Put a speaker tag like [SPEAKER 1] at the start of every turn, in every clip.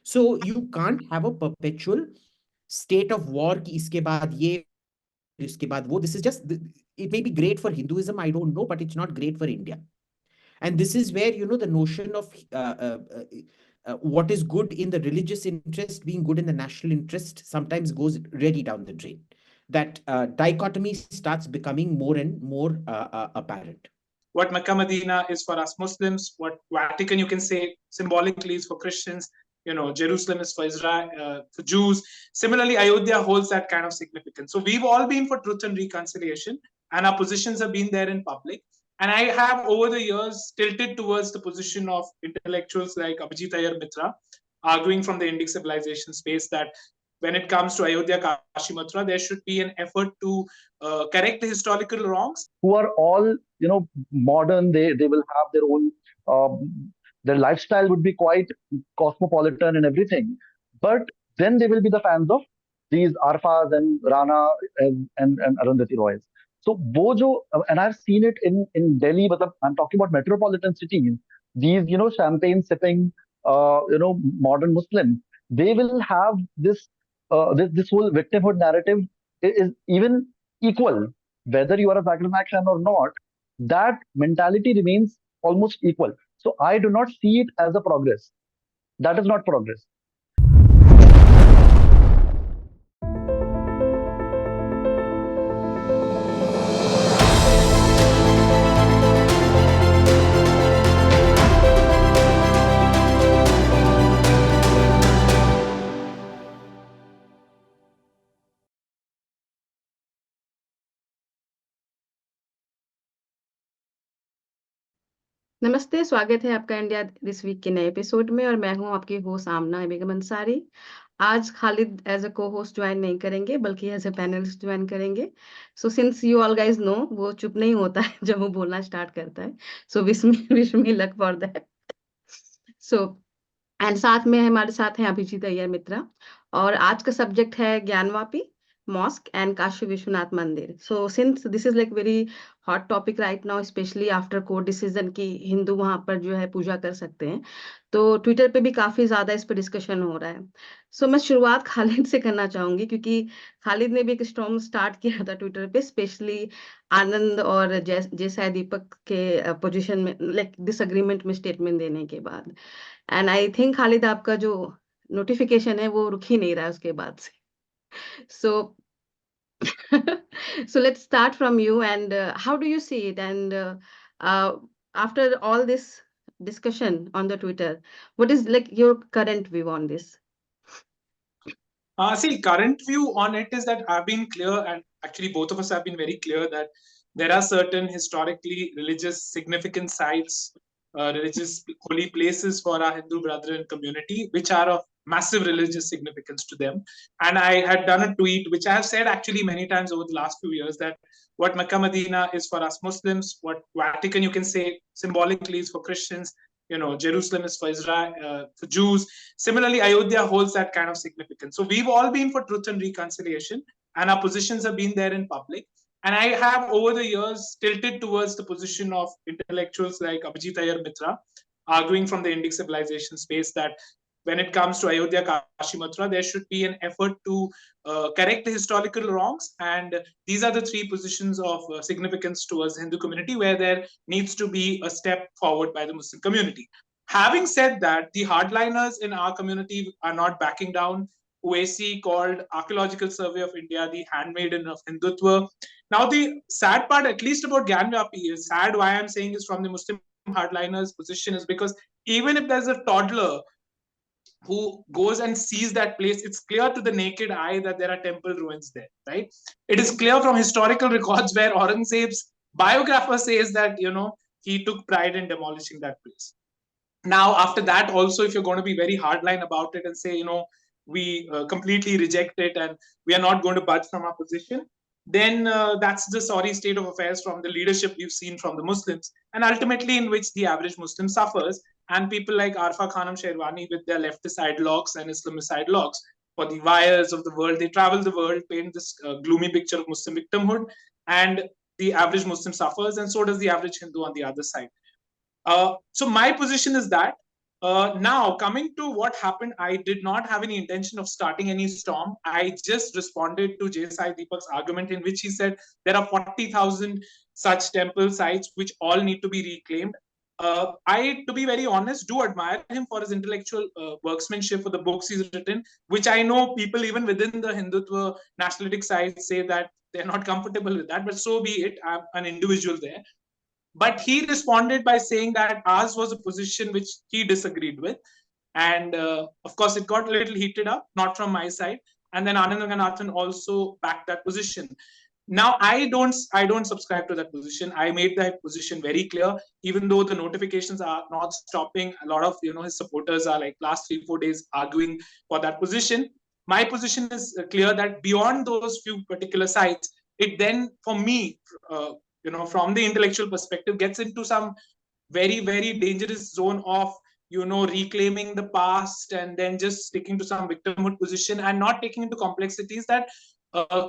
[SPEAKER 1] So you can't have a perpetual state of war ki iske baad ye, iske baad wo. This is just, it may be great for Hinduism, I don't know, but it's not great for India. And this is where, the notion of what is good in the religious interest being good in the national interest sometimes goes really down the drain. That dichotomy starts becoming more and more apparent.
[SPEAKER 2] What Mecca Medina is for us Muslims, what Vatican, you can say, symbolically is for Christians, Jerusalem is for Israel, for Jews. Similarly, Ayodhya holds that kind of significance. So we've all been for truth and reconciliation, and our positions have been there in public. And I have, over the years, tilted towards the position of intellectuals like Abhijit Iyer Mitra, arguing from the Indic civilization space that when it comes to Ayodhya, Kashi, Mathura, there should be an effort to correct the historical wrongs.
[SPEAKER 3] Who are all, modern. They will have their own, their lifestyle would be quite cosmopolitan and everything. But then they will be the fans of these Arfas and Rana and Arundhati Roys. So Bojo, and I've seen it in Delhi, but I'm talking about metropolitan cities. These, champagne sipping, modern Muslims, they will have this whole victimhood narrative is even equal, whether you are a Zakir Naik fan or not. That mentality remains almost equal. So I do not see it as a progress. That is not progress.
[SPEAKER 4] नमस्ते, स्वागत है आपका India this week के नए episode में, और मैं हूं आपकी होस्ट आमना अंसारी। आज खालिद एज अ को होस्ट ज्वाइन नहीं करेंगे, बल्कि एज अ पैनलिस्ट ज्वाइन करेंगे। So since you all guys know, वो चुप नहीं होता है जब वो बोलना स्टार्ट करता है। So wish me luck for that. So and साथ में हमारे साथ हैं अभिजीत अय्यर मित्रा, और आज का सब्जेक्ट है Gyanvapi mosque and Kashi Vishwanath Mandir. So since this is like very hot topic right now, especially after court decision कि हिंदू वहां पर जो है पूजा कर सकते हैं, तो ट्विटर पे भी काफी ज्यादा इस पर डिस्कशन हो रहा है। सो मैं शुरुआत खालिद से करना चाहूंगी, क्योंकि खालिद ने भी एक स्टॉर्म स्टार्ट किया था ट्विटर पे, स्पेशली आनंद और जैसा दीपक के पोजीशन में, लाइक डिसएग्रीमेंट में स्टेटमेंट देने के बाद। एंड आई थिंक खालिद, आपका जो नोटिफिकेशन है वो रुक ही नहीं रहा है उसके बाद से। So so let's start from you, and how do you see it? And after all this discussion on the Twitter, what is like your current view on this?
[SPEAKER 2] See, current view on it is that I've been clear, and actually both of us have been very clear, that there are certain historically religious significant sites, religious holy places for our Hindu brethren community, which are of massive religious significance to them. And I had done a tweet, which I have said actually many times over the last few years, that what Mecca Medina is for us Muslims, what Vatican, you can say, symbolically is for Christians, Jerusalem is for Israel, for Jews. Similarly, Ayodhya holds that kind of significance. So we've all been for truth and reconciliation, and our positions have been there in public. And I have, over the years, tilted towards the position of intellectuals like Abhijit Iyer Mitra, arguing from the Indic civilization space that when it comes to Ayodhya, Kashi, Mathura, there should be an effort to correct the historical wrongs. And these are the three positions of significance towards the Hindu community, where there needs to be a step forward by the Muslim community. Having said that, the hardliners in our community are not backing down. OAC called Archaeological Survey of India the handmaiden of Hindutva. Now, the sad part, at least about Gyanvapi, is sad. Why I'm saying is from the Muslim hardliners' position is because even if there's a toddler who goes and sees that place, it's clear to the naked eye that there are temple ruins there, right? It is clear from historical records where Aurangzeb's biographer says that, he took pride in demolishing that place. Now, after that, also, if you're going to be very hardline about it and say, we completely reject it and we are not going to budge from our position, then that's the sorry state of affairs from the leadership we've seen from the Muslims, and ultimately in which the average Muslim suffers. And people like Arfa Khanam Sherwani with their leftist ideologues and Islamist ideologues for the wires of the world, they travel the world, paint this gloomy picture of Muslim victimhood, and the average Muslim suffers, and so does the average Hindu on the other side. So my position is that Now, coming to what happened, I did not have any intention of starting any storm. I just responded to J. Sai Deepak's argument, in which he said there are 40,000 such temple sites which all need to be reclaimed. I, to be very honest, do admire him for his intellectual workmanship for the books he's written, which I know people even within the Hindutva nationalistic side say that they're not comfortable with that, but so be it. I'm an individual there. But he responded by saying that ours was a position which he disagreed with. And of course, it got a little heated up, not from my side. And then Anand Ranganathan also backed that position. Now, I don't subscribe to that position. I made that position very clear, even though the notifications are not stopping. A lot of his supporters are like last 3-4 days arguing for that position. My position is clear that beyond those few particular sites, it then, for me, from the intellectual perspective, gets into some very, very dangerous zone of reclaiming the past and then just sticking to some victimhood position and not taking into complexities that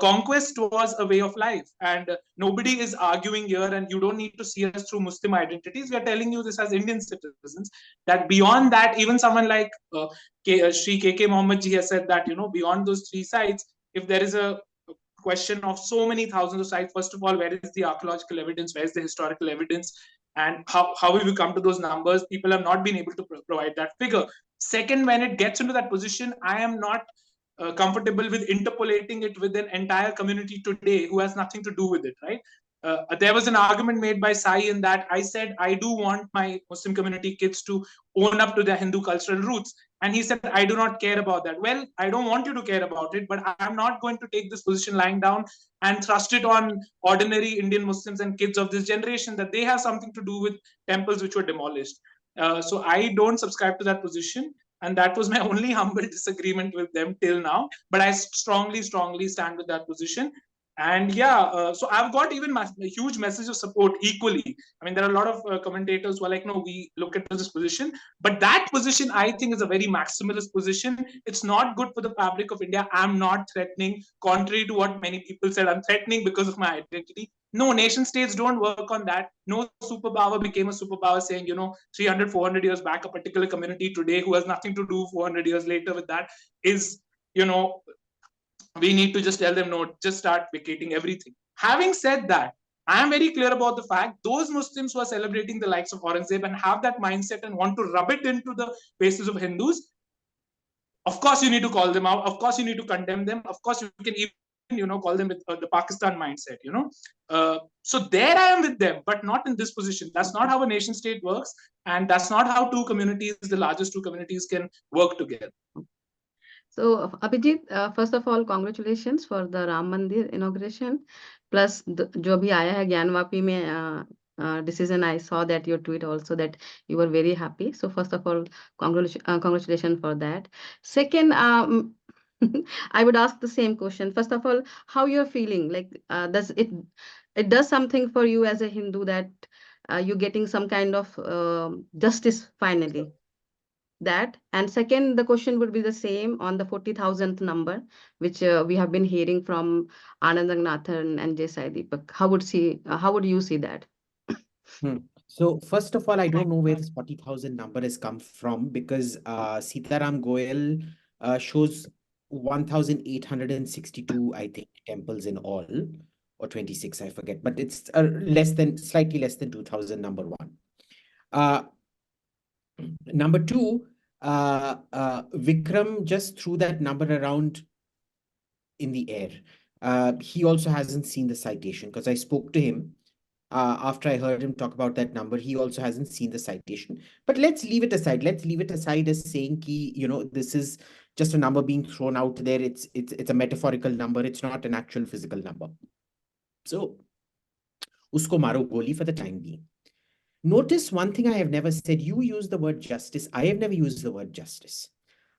[SPEAKER 2] conquest was a way of life, and nobody is arguing here, and you don't need to see us through Muslim identities. We are telling you this as Indian citizens, that beyond that, even someone like Sri KK Mohammed ji has said that beyond those 3 sites, if there is a question of so many thousands of sites, first of all, where is the archaeological evidence, where is the historical evidence, and how will we come to those numbers? People have not been able to provide that figure. Second, when it gets into that position, I am not comfortable with interpolating it with an entire community today who has nothing to do with it, right? There was an argument made by Sai in that I said I do want my Muslim community kids to own up to their Hindu cultural roots, and he said I do not care about that. Well, I don't want you to care about it, but I'm not going to take this position lying down and thrust it on ordinary Indian Muslims and kids of this generation that they have something to do with temples which were demolished. So I don't subscribe to that position, and that was my only humble disagreement with them till now. But I strongly stand with that position. And so I've got even a huge message of support equally. I mean, there are a lot of commentators who are like, no, we look at this position. But that position, I think, is a very maximalist position. It's not good for the fabric of India. I'm not threatening, contrary to what many people said, I'm threatening because of my identity. No, nation states don't work on that. No superpower became a superpower saying, 300, 400 years back, a particular community today who has nothing to do 400 years later with that is, we need to just tell them, no, just start vacating everything. Having said that, I am very clear about the fact those Muslims who are celebrating the likes of Aurangzeb and have that mindset and want to rub it into the faces of Hindus, of course you need to call them out. Of course you need to condemn them. Of course you can even call them with the Pakistan mindset. So there I am with them, but not in this position. That's not how a nation state works, and that's not how two communities, the largest two communities, can work together.
[SPEAKER 4] So, Abhijit, first of all, congratulations for the Ram Mandir inauguration. Plus, जो भी आया है ज्ञानवापी में decision, I saw that your tweet also that you were very happy. So, first of all, congratulations for that. Second, I would ask the same question. First of all, how you're feeling? Like, does it does something for you as a Hindu that you're getting some kind of justice finally? That, and second, the question would be the same on the 40,000th number, which we have been hearing from Anand Ranganathan and J. Sai Deepak. How would you see that?
[SPEAKER 1] So first of all, I don't know where this 40,000 number has come from, because Sitaram Goel shows 1,862, I think, temples in all, or 26, I forget, but it's slightly less than 2,000, number one. Number two, Vikram just threw that number around in the air. He also hasn't seen the citation, because I spoke to him after I heard him talk about that number. He also hasn't seen the citation. But let's leave it aside. Let's leave it aside as saying ki, this is just a number being thrown out there. It's a metaphorical number. It's not an actual physical number. So, usko maro goli for the time being. Notice one thing I have never said. You use the word justice. I have never used the word justice.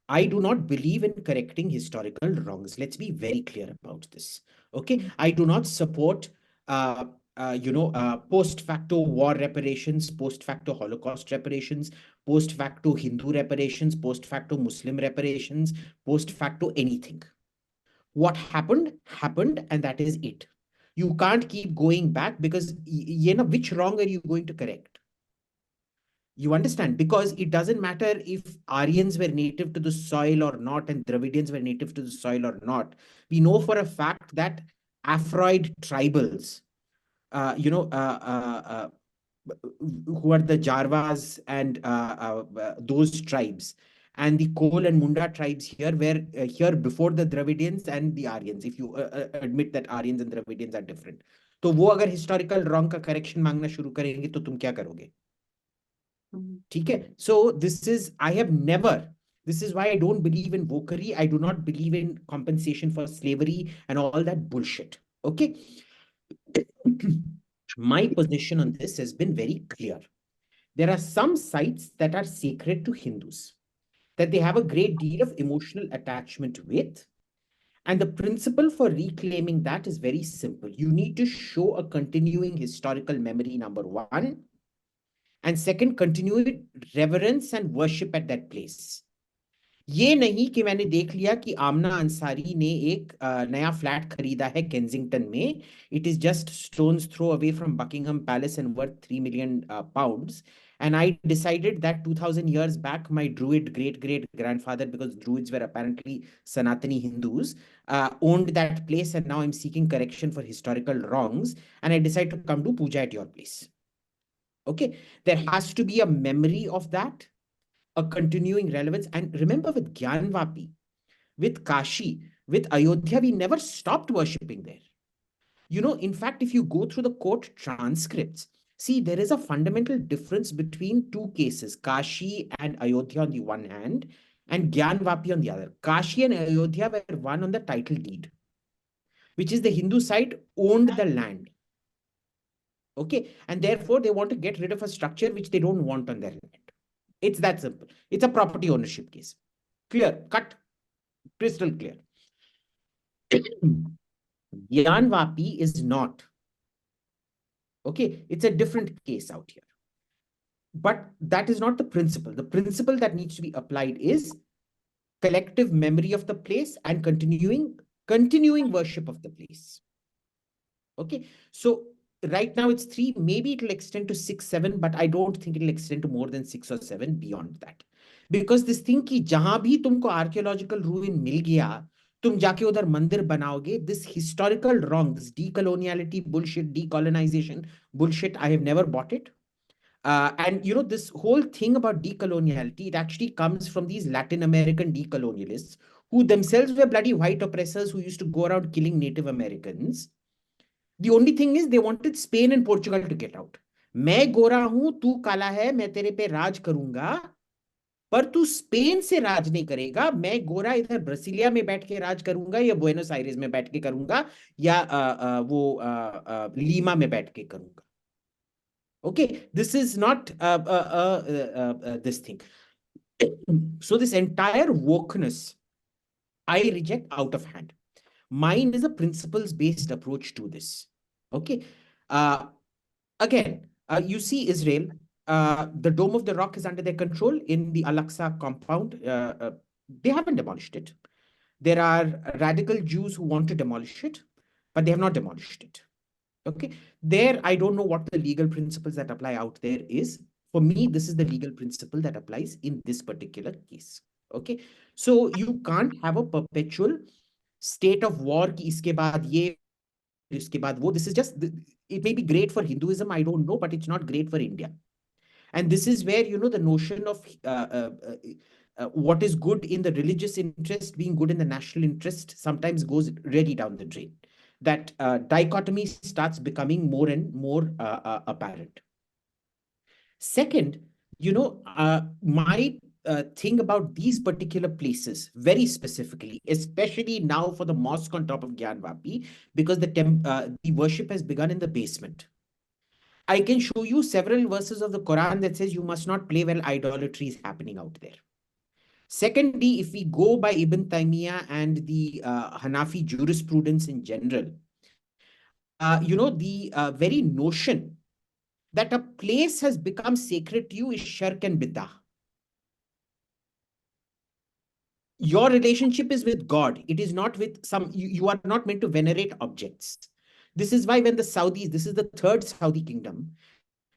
[SPEAKER 1] I do not believe in correcting historical wrongs. Let's be very clear about this. Okay. I do not support, post facto war reparations, post facto Holocaust reparations, post facto Hindu reparations, post facto Muslim reparations, post facto anything. What happened, and that is it. You can't keep going back, because which wrong are you going to correct? You understand? Because it doesn't matter if Aryans were native to the soil or not, and Dravidians were native to the soil or not. We know for a fact that Afroid tribals, who are the Jarvas and those tribes, and the Kol and Munda tribes here were here before the Dravidians and the Aryans, if you admit that Aryans and Dravidians are different. तो वो अगर historical wrong का correction मांगना शुरू करेंगे तो तुम क्या करोगे? ठीक है? So this is why I don't believe in wokery. I do not believe in compensation for slavery and all that bullshit. Okay? My position on this has been very clear. There are some sites that are sacred to Hindus, that they have a great deal of emotional attachment with. And the principle for reclaiming that is very simple. You need to show a continuing historical memory, number one. And second, continued reverence and worship at that place. ये नहीं कि मैंने देख लिया कि आमना अंसारी ने एक नया फ्लैट खरीदा है केंजिंगटन में. It is just stone's throw away from Buckingham Palace and worth 3 million pounds. And I decided that 2000 years back, my Druid great grandfather, because Druids were apparently Sanatani Hindus, owned that place, and now I'm seeking correction for historical wrongs. And I decided to come do puja at your place. Okay, there has to be a memory of that, a continuing relevance. And remember, with Gyanvapi, with Kashi, with Ayodhya, we never stopped worshipping there. You know, in fact, if you go through the court transcripts, see, there is a fundamental difference between two cases, Kashi and Ayodhya on the one hand, and Gyanvapi on the other. Kashi and Ayodhya were one on the title deed, which is the Hindu side owned the land. Okay, and therefore they want to get rid of a structure which they don't want on their land. It's that simple. It's a property ownership case. Clear, cut, crystal clear. Gyanvapi is not. Okay, it's a different case out here. But that is not the principle. The principle that needs to be applied is collective memory of the place and continuing worship of the place. Okay, so right now it's 3, maybe it'll extend to 6, 7, but I don't think it'll extend to more than 6 or 7 beyond that. Because this thing कि जहां भी तुमको archaeological ruin मिल गया, तुम जाके उधर मंदिर बनाओगे, this historical wrong, this decoloniality bullshit, decolonization bullshit, I have never bought it. And you know, this whole thing about decoloniality, it actually comes from these Latin American decolonialists who themselves were bloody white oppressors who used to go around killing Native Americans. The only thing is they wanted Spain and Portugal to get out. मैं गोरा हूं, तू काला है, मैं तेरे पे राज करूंगा, पर तू स्पेन से राज नहीं करेगा. मैं गोरा इधर ब्राजीलिया में बैठ के राज करूंगा, या बुएनोस आयरेस में बैठ के करूंगा, या लीमा में बैठ के करूंगा. Okay, this is not this thing. So this entire wokeness, I reject out of hand. Mine is a principles-based approach to this. Okay. Again, you see Israel, the Dome of the Rock is under their control in the Al-Aqsa compound. They haven't demolished it. There are radical Jews who want to demolish it, but they have not demolished it. Okay. There, I don't know what the legal principles that apply out there is. For me, this is the legal principle that applies in this particular case. Okay. So you can't have a perpetual state of war ki iske baad ye, iske baad wo. This is just, it may be great for Hinduism, I don't know, but it's not great for India. And this is where, you know, the notion of what is good in the religious interest being good in the national interest sometimes goes really down the drain. That dichotomy starts becoming more and more apparent. Second, you know, my thing about these particular places, very specifically, especially now for the mosque on top of Gyanvapi, because the worship has begun in the basement. I can show you several verses of the Quran that says you must not play while idolatry is happening out there. Secondly, if we go by Ibn Taymiyyah and the Hanafi jurisprudence in general, you know, the very notion that a place has become sacred to you is shirk and bid'ah. Your relationship is with God. It is not with some, you are not meant to venerate objects. This is why when the Saudis, this is the third Saudi kingdom,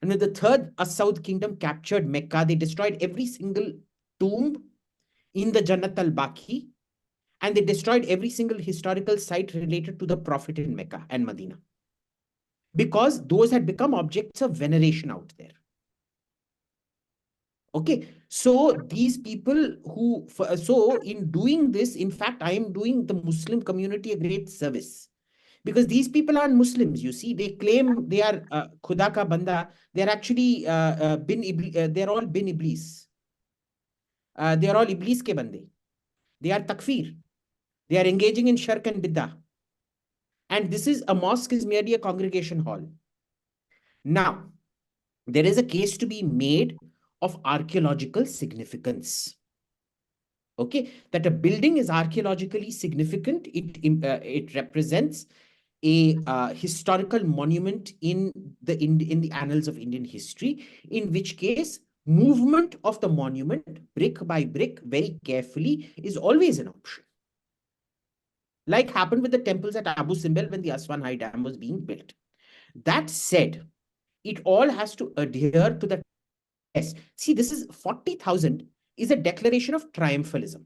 [SPEAKER 1] And when the third Assaud kingdom captured Mecca, they destroyed every single tomb in the Jannat al-Baqi, and they destroyed every single historical site related to the Prophet in Mecca and Medina, because those had become objects of veneration out there. Okay, so these people who, so in doing this, in fact, I am doing the Muslim community a great service, because these people aren't Muslims. You see, they claim they are Khuda ka banda. They're actually they're all bin Iblis. They're all Iblis ke bande. They are takfir. They are engaging in shirk and biddah. And this is, a mosque is merely a congregation hall. Now, there is a case to be made of archaeological significance. Okay, that a building is archaeologically significant. It represents a historical monument in the annals of Indian history, in which case movement of the monument brick by brick very carefully is always an option. Like happened with the temples at Abu Simbel when the Aswan High Dam was being built. That said, it all has to adhere to the test. See, this is 40,000 is a declaration of triumphalism.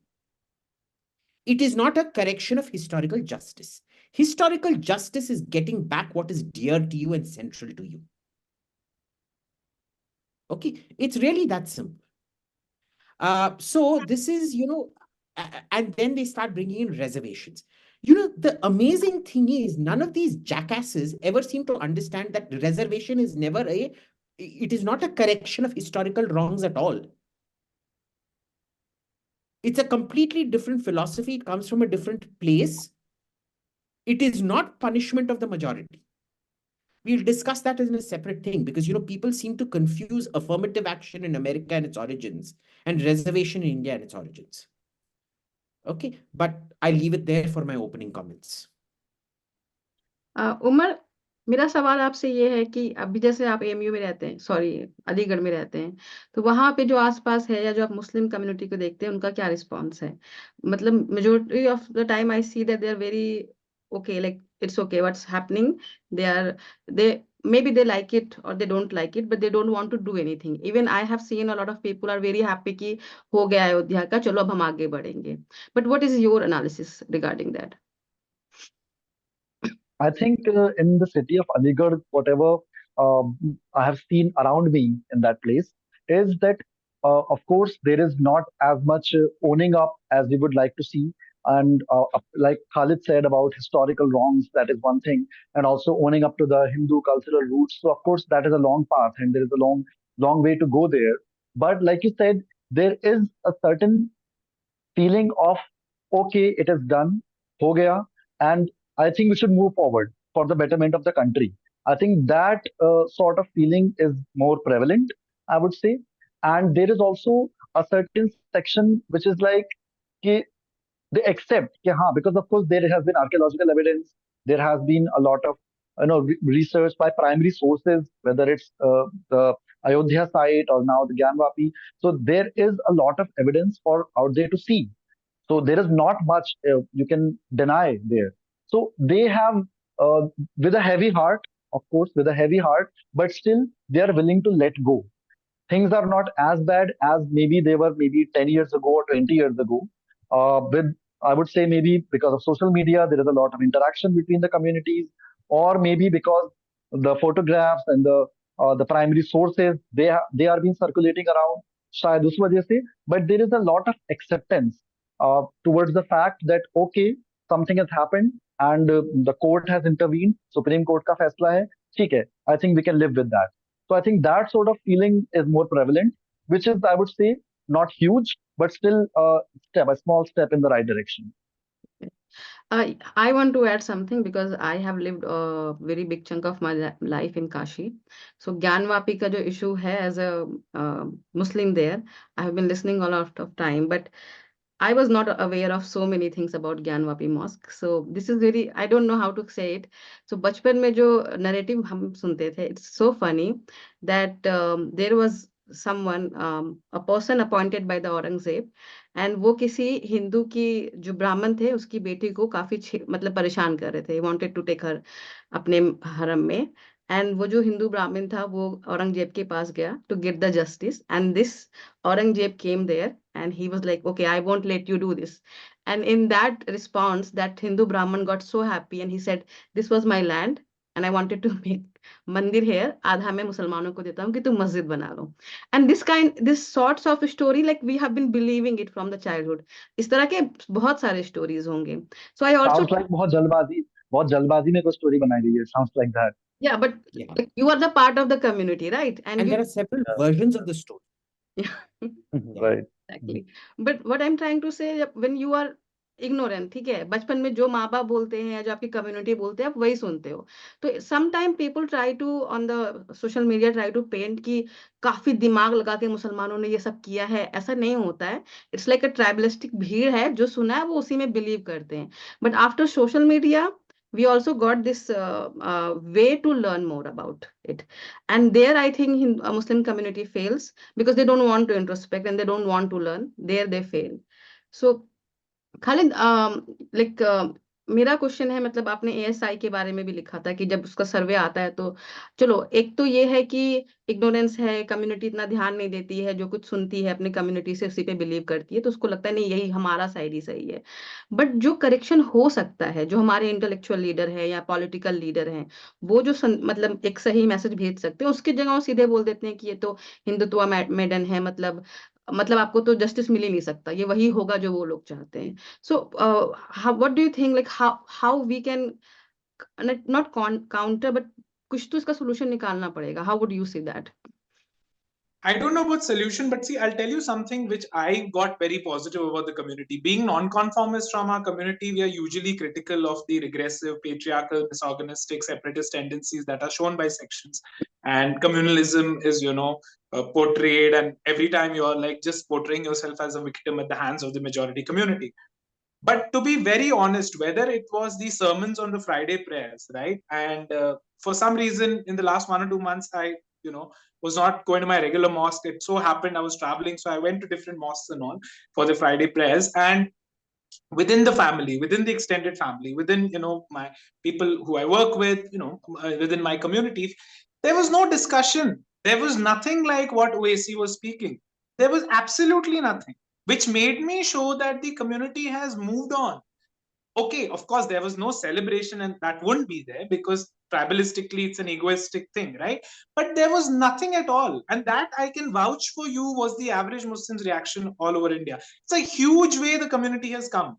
[SPEAKER 1] It is not a correction of historical justice. Historical justice is getting back what is dear to you and central to you. Okay, it's really that simple. So this is, and then they start bringing in reservations. The amazing thing is, none of these jackasses ever seem to understand that reservation is never it is not a correction of historical wrongs at all. It's a completely different philosophy. It comes from a different place. It is not punishment of the majority. We'll discuss that as a separate thing, because people seem to confuse affirmative action in America and its origins and reservation in India and its origins. Okay, but I leave it there for my opening comments.
[SPEAKER 4] Umar, मेरा सवाल आपसे ये है कि अभी जैसे आप MU में रहते हैं, सॉरी अलीगढ़ में रहते हैं, तो वहां पे जो आसपास है या जो आप मुस्लिम कम्युनिटी को देखते हैं, उनका क्या रिस्पॉन्स है? मतलब majority of the time I see that they are very okay, like it's okay what's happening. They maybe they like it or they don't like it, but they don't want to do anything. Even I have seen a lot of people are very happy कि हो गया अयोध्या का, चलो अब हम आगे बढ़ेंगे. But what is your analysis regarding that?
[SPEAKER 3] I think in the city of Aligarh, whatever I have seen around me in that place is that, of course, there is not as much owning up as we would like to see. And like Khalid said about historical wrongs, that is one thing, and also owning up to the Hindu cultural roots. So, of course, that is a long path and there is a long way to go there. But like you said, there is a certain feeling of, okay, it is done, ho gaya, and I think we should move forward for the betterment of the country. I think that sort of feeling is more prevalent, I would say. And there is also a certain section which is like, कि they accept, because of course there has been archaeological evidence, there has been a lot of research by primary sources, whether it's the Ayodhya site or now the Gyanvapi. So there is a lot of evidence for out there to see. So there is not much you can deny there. So they have, with a heavy heart, of course, with a heavy heart, but still they are willing to let go. Things are not as bad as maybe they were maybe 10 years ago or 20 years ago. With, I would say, maybe because of social media, there is a lot of interaction between the communities, or maybe because the photographs and the primary sources, they are being circulating around. शायद उस वजह से, but there is a lot of acceptance towards the fact that, okay, something has happened and the court has intervened, Supreme Court का फैसला है, ठीक है, I think we can live with that. So I think that sort of feeling is more prevalent, which is, I would say, not huge, but still a small step in the right direction.
[SPEAKER 4] I want to add something because I have lived a very big chunk of my life in Kashi. So Gyanvapi ka jo issue hai, as a Muslim there, I have been listening a lot of time, but I was not aware of so many things about Gyanvapi Mosque. So this is very, I don't know how to say it. So बचपन में जो narrative हम सुनते थे, it's so funny that there was someone, a person appointed by the Aurangzeb, and वो किसी हिंदू की जो ब्राह्मण थे उसकी बेटी को काफी मतलब परेशान कर रहे थे, wanted to take her अपने हरम में. एंड वो जो हिंदू ब्राह्मण था वो औरंगजेब के पास गया to get the justice, and this Aurangzeb came there and he was like, okay, I won't let you do this. And in that response, that Hindu Brahmin got so happy and he said, this was my land and I wanted to make mandir here. आधा मैं मुसलमानों को देता हूँ कि तुम मस्जिद बना लो. And this sorts of story, like we have been believing it from the childhood. इस तरह के बहुत सारे stories होंगे. So I also
[SPEAKER 3] Sounds like बहुत जल्दबाजी में कोई स्टोरी बनाई गई है. Sounds like that.
[SPEAKER 4] yeah, but
[SPEAKER 1] Yeah.
[SPEAKER 4] like, you are the part of the community, right? And
[SPEAKER 1] And
[SPEAKER 4] you
[SPEAKER 1] there are several versions of the story.
[SPEAKER 4] yeah.
[SPEAKER 3] Right.
[SPEAKER 4] Exactly. But what I'm trying to say, when you are ignorant, ठीक है, बचपन में जो माँ बाप बोलते हैं या जो आपकी कम्युनिटी बोलते हैं आप वही सुनते हो. तो sometime people try to on the social media try to paint कि काफी दिमाग लगा के मुसलमानों ने ये सब किया है. ऐसा नहीं होता है. इट्स लाइक अ ट्राइबलिस्टिक भीड़ है, जो सुना है वो उसी में बिलीव करते हैं. But after social media we also got this way to learn more about it, and there I think Muslim community fails because they don't want to introspect and they don't want to learn. There they fail. So Khalid, like मेरा question है, मतलब आपने ASI के बारे में भी लिखा था कि जब उसका सर्वे आता है तो चलो, एक तो ये है कि इग्नोरेंस है, कम्युनिटी इतना ध्यान नहीं देती है, जो कुछ सुनती है अपनी कम्युनिटी से उसी पे बिलीव करती है, तो उसको लगता है नहीं यही हमारा साइड ही सही है. बट जो करेक्शन हो सकता है, जो हमारे इंटेलेक्चुअल लीडर है या पॉलिटिकल लीडर हैं, वो जो मतलब एक सही मैसेज भेज सकते हैं, उसकी जगह वो सीधे बोल देते हैं कि ये तो हिंदुत्व मेडन है, मतलब आपको तो जस्टिस मिल ही नहीं सकता, ये वही होगा जो वो लोग चाहते हैं. So, what do you think? Like how we can not counter, but कुछ तो इसका solution निकालना पड़ेगा. How would you see that?
[SPEAKER 2] I don't know about solution, but see, I'll tell you something which I got very positive about the community. Being non-conformist from our community, we are usually critical of the regressive, patriarchal, misogynistic, separatist tendencies that are shown by sections. And communalism is, portrayed, and every time you're like just portraying yourself as a victim at the hands of the majority community. But to be very honest, whether it was the sermons on the Friday prayers, right? And for some reason, in the last 1 or 2 months, I, was not going to my regular mosque. It so happened I was traveling, so I went to different mosques and all for the Friday prayers. And within the family, within the extended family, within, my people who I work with, within my community, there was no discussion. There was nothing like what OAC was speaking. There was absolutely nothing, which made me show that the community has moved on. Okay, of course, there was no celebration, and that wouldn't be there because tribalistically it's an egoistic thing, right? But there was nothing at all. And that I can vouch for you was the average Muslim's reaction all over India. It's a huge way the community has come,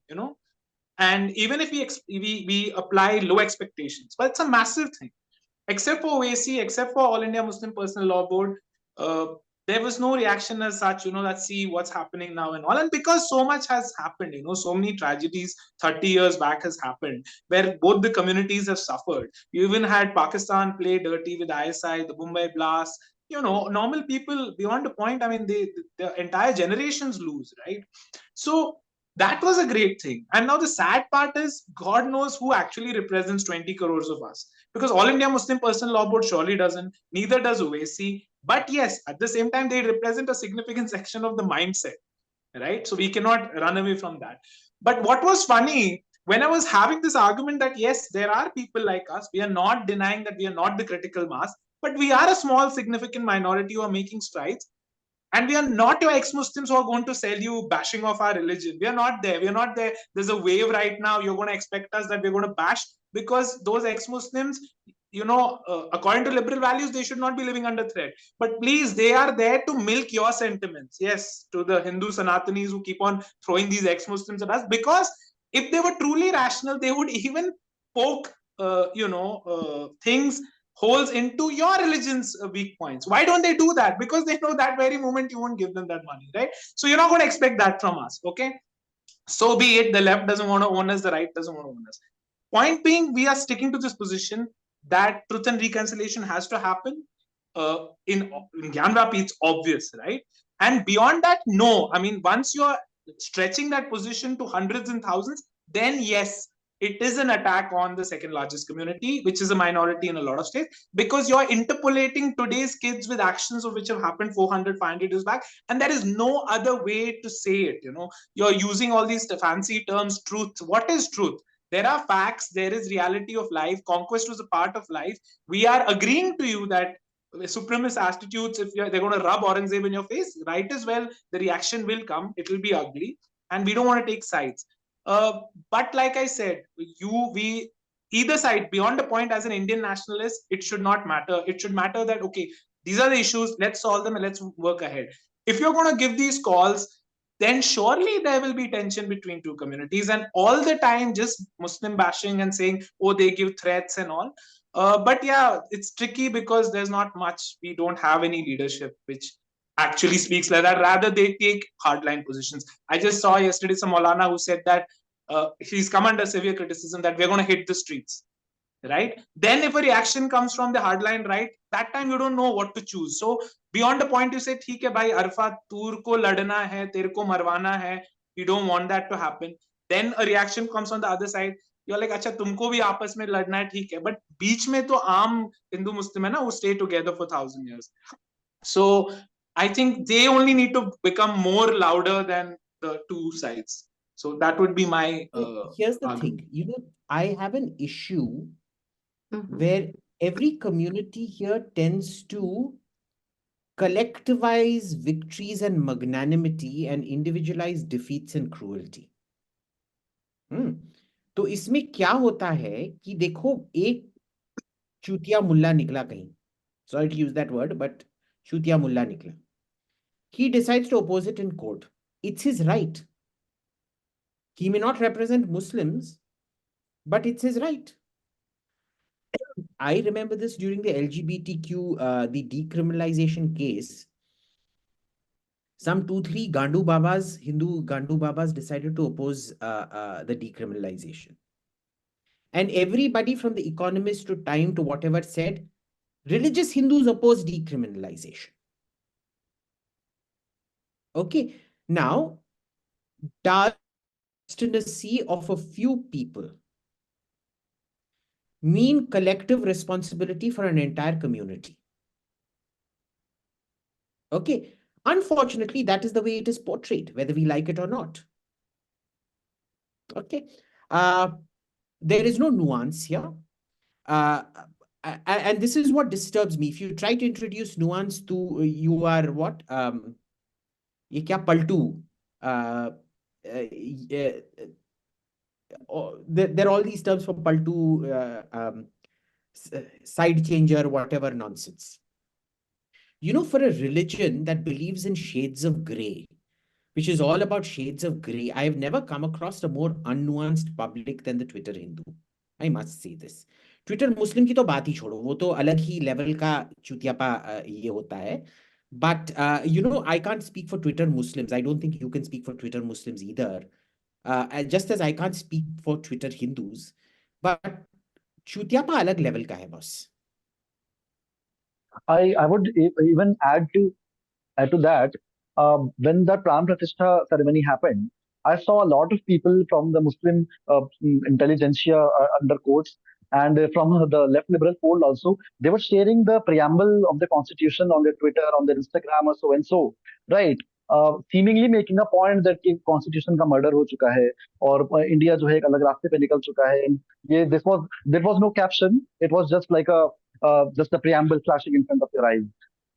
[SPEAKER 2] And even if we apply low expectations, but it's a massive thing. Except for OAC, except for All India Muslim Personal Law Board, there was no reaction as such, that see what's happening now and all. And because so much has happened, so many tragedies 30 years back has happened where both the communities have suffered. You even had Pakistan play dirty with ISI, the Mumbai blast. Normal people beyond a point, I mean, the entire generations lose, right? So that was a great thing. And now the sad part is, God knows who actually represents 20 crores of us. Because All India Muslim Personal Law Board surely doesn't, neither does OAC. But yes, at the same time, they represent a significant section of the mindset, right? So we cannot run away from that. But what was funny, when I was having this argument that yes, there are people like us, we are not denying that we are not the critical mass, but we are a small, significant minority who are making strides. And we are not your ex-Muslims who are going to sell you bashing of our religion. We are not there. We are not there. There's a wave right now. You're going to expect us that we're going to bash because those ex-Muslims, according to liberal values, they should not be living under threat. But please, they are there to milk your sentiments. Yes, to the Hindu Sanatanis who keep on throwing these ex-Muslims at us. Because if they were truly rational, they would even poke, things, holes into your religion's weak points. Why don't they do that? Because they know that very moment you won't give them that money, right? So you're not going to expect that from us, okay? So be it. The left doesn't want to own us, the right doesn't want to own us. Point being, we are sticking to this position that truth and reconciliation has to happen. In Gyanvapi, it's obvious, right? And beyond that, no. I mean, once you're stretching that position to hundreds and thousands, then yes, it is an attack on the second largest community, which is a minority in a lot of states, because you're interpolating today's kids with actions of which have happened 400, 500 years back. And there is no other way to say it. You're using all these fancy terms, truth. What is truth? there are facts, there is reality of life. Conquest was a part of life. We are agreeing to you that supremacist attitudes, if they're going to rub Aurangzeb in your face, right as well, the reaction will come. It will be ugly, and we don't want to take sides. But like I said, we either side, beyond the point, as an Indian nationalist, it should not matter. It should matter that, okay, these are the issues, let's solve them and let's work ahead. If you're going to give these calls, then surely there will be tension between two communities, and all the time just Muslim bashing and saying, oh, they give threats and all. But yeah, it's tricky because there's not much. We don't have any leadership which actually speaks like that. Rather, they take hardline positions. I just saw yesterday some Maulana who said that he's come under severe criticism that we're going to hit the streets, right? Then if a reaction comes from the hardline right, that time you don't know what to choose. So beyond the point, you say, ठीक है भाई अरफा, तूर को लड़ना है, तेरे को मरवाना है, you don't want that to happen. Then a reaction comes on the other side, you're like, अच्छा तुमको भी आपस में लड़ना है, ठीक है, but बीच में तो आम हिंदू मुस्लिम है ना, who stay together for 1,000 years. So I think they only need to become more louder than the two sides. So that would be my
[SPEAKER 1] here's the
[SPEAKER 2] argument.
[SPEAKER 1] thing, I have an issue
[SPEAKER 4] Mhm.
[SPEAKER 1] where every community here tends to collectivize victories and magnanimity and individualize defeats and cruelty. तो इसमें क्या होता है कि देखो, एक चूतिया मुल्ला निकला कहीं, sorry to use that word, but चूतिया मुल्ला निकला, he decides to oppose it in court. It's his right. He may not represent Muslims, but it's his right. I remember this during the LGBTQ, the decriminalization case. Some 2-3 Gandu Babas, Hindu Gandu Babas, decided to oppose the decriminalization. And everybody from The Economist to Time to whatever said, religious Hindus oppose decriminalization. Okay, now, does obstinacy of a few people mean collective responsibility for an entire community? Okay, unfortunately, that is the way it is portrayed, whether we like it or not. Okay, there is no nuance here. And this is what disturbs me. If you try to introduce nuance to, you are what? ये क्या Paltu? There are all these terms for paltu, side changer, whatever nonsense. For a religion that believes in shades of gray, which is all about shades of gray, I have never come across a more unnuanced public than the Twitter Hindu. I must say this. Twitter Muslim की तो बात ही छोड़ो, वो तो अलग ही level का चुतियापा ये होता है. But I can't speak for Twitter Muslims. I don't think you can speak for Twitter Muslims either. Just as I can't speak for Twitter Hindus, but चुतियापा अलग लेवल का है boss.
[SPEAKER 3] I would even add to that, when the Pran Pratishtha ceremony happened, I saw a lot of people from the Muslim intelligentsia under quotes, and from the left liberal fold also. They were sharing the preamble of the constitution on their Twitter, on their Instagram, or so and so, right? Seemingly making a point that कि constitution का murder हो चुका है और India जो है एक अलग रास्ते पे निकल चुका है. ये there was no caption. It was just like just a preamble flashing in front of your eyes.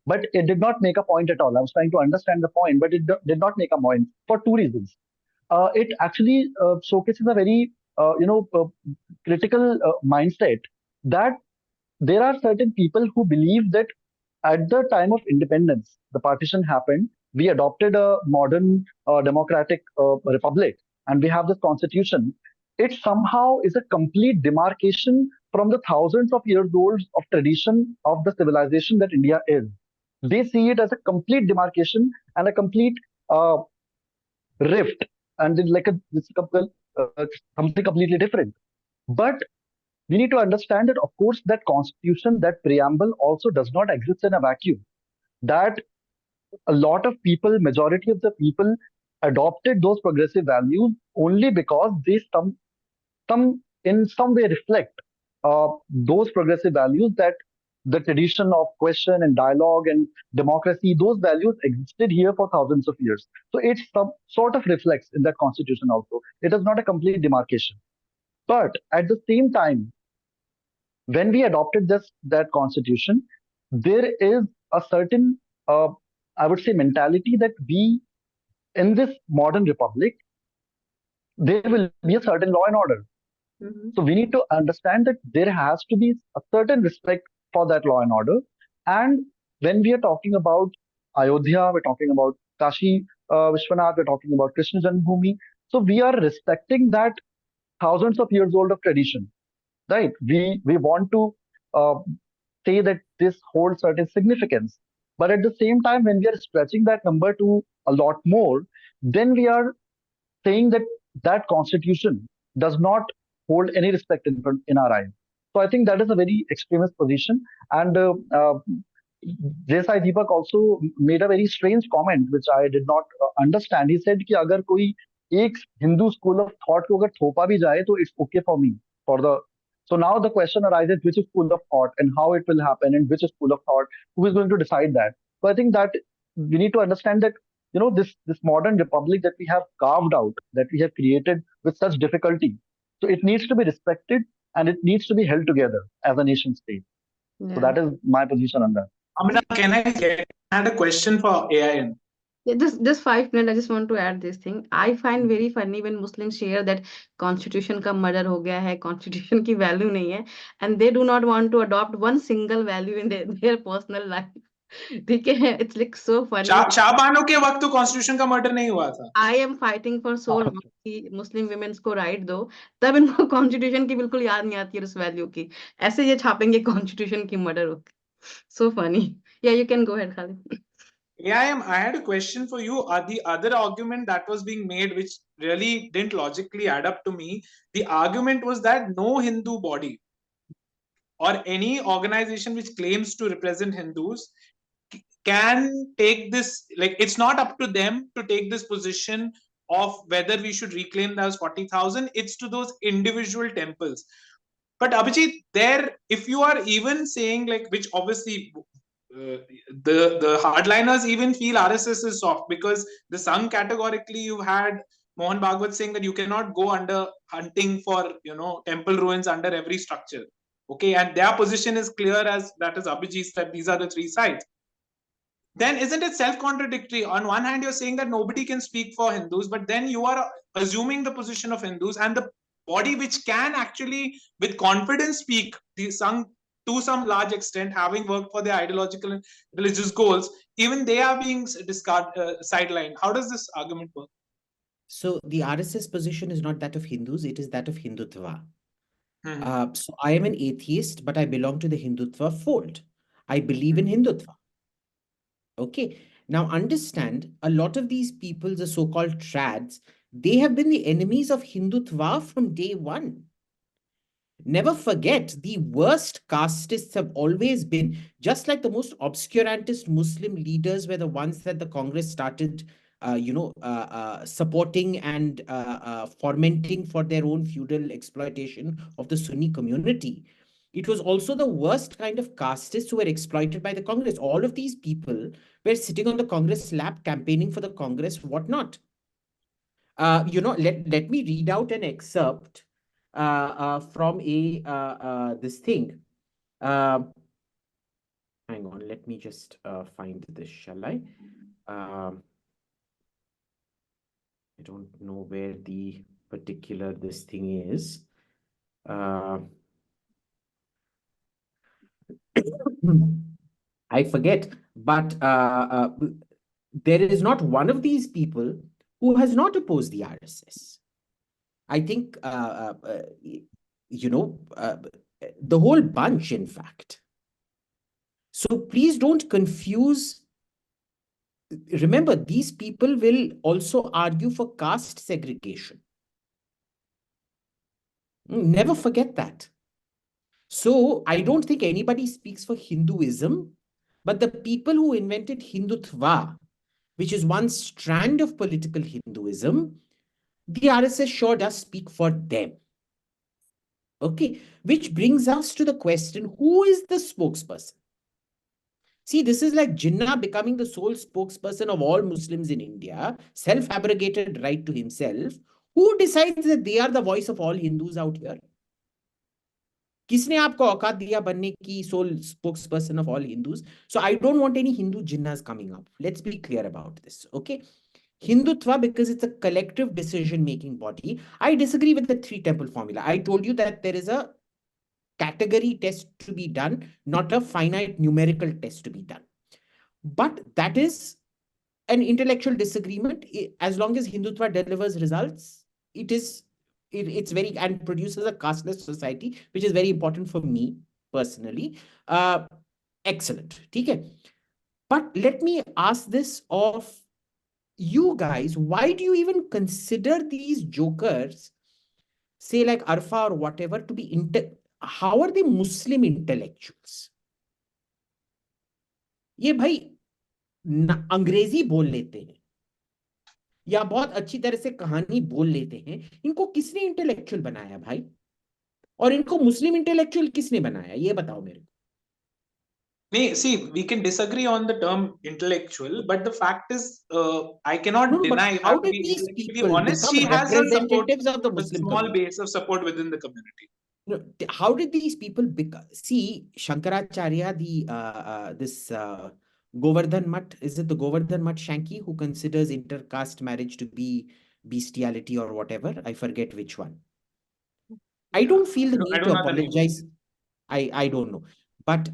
[SPEAKER 3] But it did not make a point at all. I was trying to understand the point, but it did not make a point for two reasons. It actually showcases a very critical mindset that there are certain people who believe that at the time of independence, the partition happened, we adopted a modern democratic republic, and we have this constitution. It somehow is a complete demarcation from the thousands of years old of tradition of the civilization that India is. They see it as a complete demarcation and a complete rift, and it's like something completely different. But we need to understand that, of course, that constitution, that preamble also does not exist in a vacuum. That a lot of people, majority of the people, adopted those progressive values only because they in some way reflect those progressive values, that the tradition of question and dialogue and democracy, those values existed here for thousands of years. So it some sort of reflects in that constitution also. It is not a complete demarcation. But at the same time, when we adopted that constitution, there is a certain, I would say, mentality that we, in this modern republic, there will be a certain law and order. So
[SPEAKER 4] Mhm.
[SPEAKER 3] we need to understand that there has to be a certain respect for that law and order. And when we are talking about Ayodhya, we're talking about Kashi Vishwanath, we're talking about Krishna Janmabhoomi. So we are respecting that thousands of years old of tradition, right? We want to uh, say that this holds certain significance. But at the same time, when we are stretching that number to a lot more, then we are saying that that constitution does not hold any respect in our eyes. So I think that is a very extremist position. And Desai Deepak also made a very strange comment, which I did not understand. He said कि अगर कोई एक Hindu school of thought को अगर थोपा भी जाए तो it's okay for me. For the So now the question arises, which is school of thought and how it will happen and which is school of thought, who is going to decide that? So I think that we need to understand that this modern republic that we have carved out, that we have created with such difficulty, so it needs to be respected and it needs to be held together as a nation state. So
[SPEAKER 4] Yeah.
[SPEAKER 3] that is my position on that.
[SPEAKER 2] Amina, can I had a question for AIN?
[SPEAKER 4] Yeah, just 5 minutes. I just want to add this thing. I find very funny when Muslims share that constitution का murder हो गया है, constitution की value नहीं है, and they do not want to adopt one single value in their personal life. ठीक है, it's like so funny.
[SPEAKER 2] Shah Bano के वक्त तो कॉन्स्टिट्यूशन का मर्डर नहीं हुआ था.
[SPEAKER 4] I am fighting for so long कि मुस्लिम women's को right दो, तब इनको constitution की बिल्कुल याद नहीं आती है उस value की. ऐसे ये छापेंगे constitution की murder हो. So funny. Yeah, you can go ahead, Khalid.
[SPEAKER 2] Yeah, I had a question for you. The other argument that was being made, which really didn't logically add up to me, the argument was that no Hindu body or any organization which claims to represent Hindus can take this, like, it's not up to them to take this position of whether we should reclaim those 40,000. It's to those individual temples. But Abhijit, there, if you are even saying, like, which obviously the hardliners even feel RSS is soft, because the Sangh categorically, you had Mohan Bhagwat saying that you cannot go under hunting for temple ruins under every structure. Okay, and their position is clear, as that is Abhijit's, that these are the three sides. Then isn't it self-contradictory? On one hand, you're saying that nobody can speak for Hindus, but then you are assuming the position of Hindus, and the body which can actually with confidence speak to some large extent, having worked for their ideological and religious goals, even they are being sidelined. How does this argument work?
[SPEAKER 1] So the RSS position is not that of Hindus, it is that of Hindutva.
[SPEAKER 2] Mm-hmm.
[SPEAKER 1] So I am an atheist, but I belong to the Hindutva fold. I believe in Hindutva. Okay. Now understand, a lot of these people, the so-called trads, they have been the enemies of Hindutva from day one. Never forget, the worst castists have always been, just like the most obscurantist Muslim leaders were the ones that the Congress started, supporting and fomenting for their own feudal exploitation of the Sunni community. It was also the worst kind of castists who were exploited by the Congress. All of these people were sitting on the Congress lap, campaigning for the Congress, whatnot. Let me read out an excerpt from this thing. Hang on, let me just find this, shall I? I don't know where the particular this thing is. I forget, but there is not one of these people who has not opposed the RSS. I think, the whole bunch, in fact. So please don't confuse. Remember, these people will also argue for caste segregation. Never forget that. So I don't think anybody speaks for Hinduism, but the people who invented Hindutva, which is one strand of political Hinduism, the RSS sure does speak for them. Okay, which brings us to the question, who is the spokesperson? See, this is like Jinnah becoming the sole spokesperson of all Muslims in India, self-abrogated right to himself. Who decides that they are the voice of all Hindus out here? किसने आपको औकात दिया बनने की sole spokesperson of all Hindus? So I don't want any Hindu jinnahs coming up. Let's be clear about this, okay? Hindutva, because it's a collective decision-making body. I disagree with the three-temple formula. I told you that there is a category test to be done, not a finite numerical test to be done. But that is an intellectual disagreement. As long as Hindutva delivers results, it's very, and produces a casteless society, which is very important for me personally. Excellent. Okay. But let me ask this of you guys, why do you even consider these jokers, say like Arfa or whatever, to be how are they Muslim intellectuals? ये भाई अंग्रेजी बोल लेते हैं या बहुत अच्छी तरह से कहानी बोल लेते हैं, इनको किसने इंटेलेक्चुअल बनाया भाई? और इनको मुस्लिम इंटेलेक्चुअल किसने बनाया, ये बताओ मेरे को.
[SPEAKER 2] See, we can disagree on the term intellectual, but the fact is, I cannot deny.
[SPEAKER 1] How did these people
[SPEAKER 2] honest,
[SPEAKER 1] become
[SPEAKER 2] she has
[SPEAKER 1] representatives of the
[SPEAKER 2] a
[SPEAKER 1] Muslim
[SPEAKER 2] small
[SPEAKER 1] community?
[SPEAKER 2] base of support within the community.
[SPEAKER 1] No, how did these people become? See, Shankaracharya, this Govardhan Mutt, is it the Govardhan Mutt Shanky who considers intercaste marriage to be bestiality or whatever? I forget which one. I don't feel the need to apologize. I don't know. But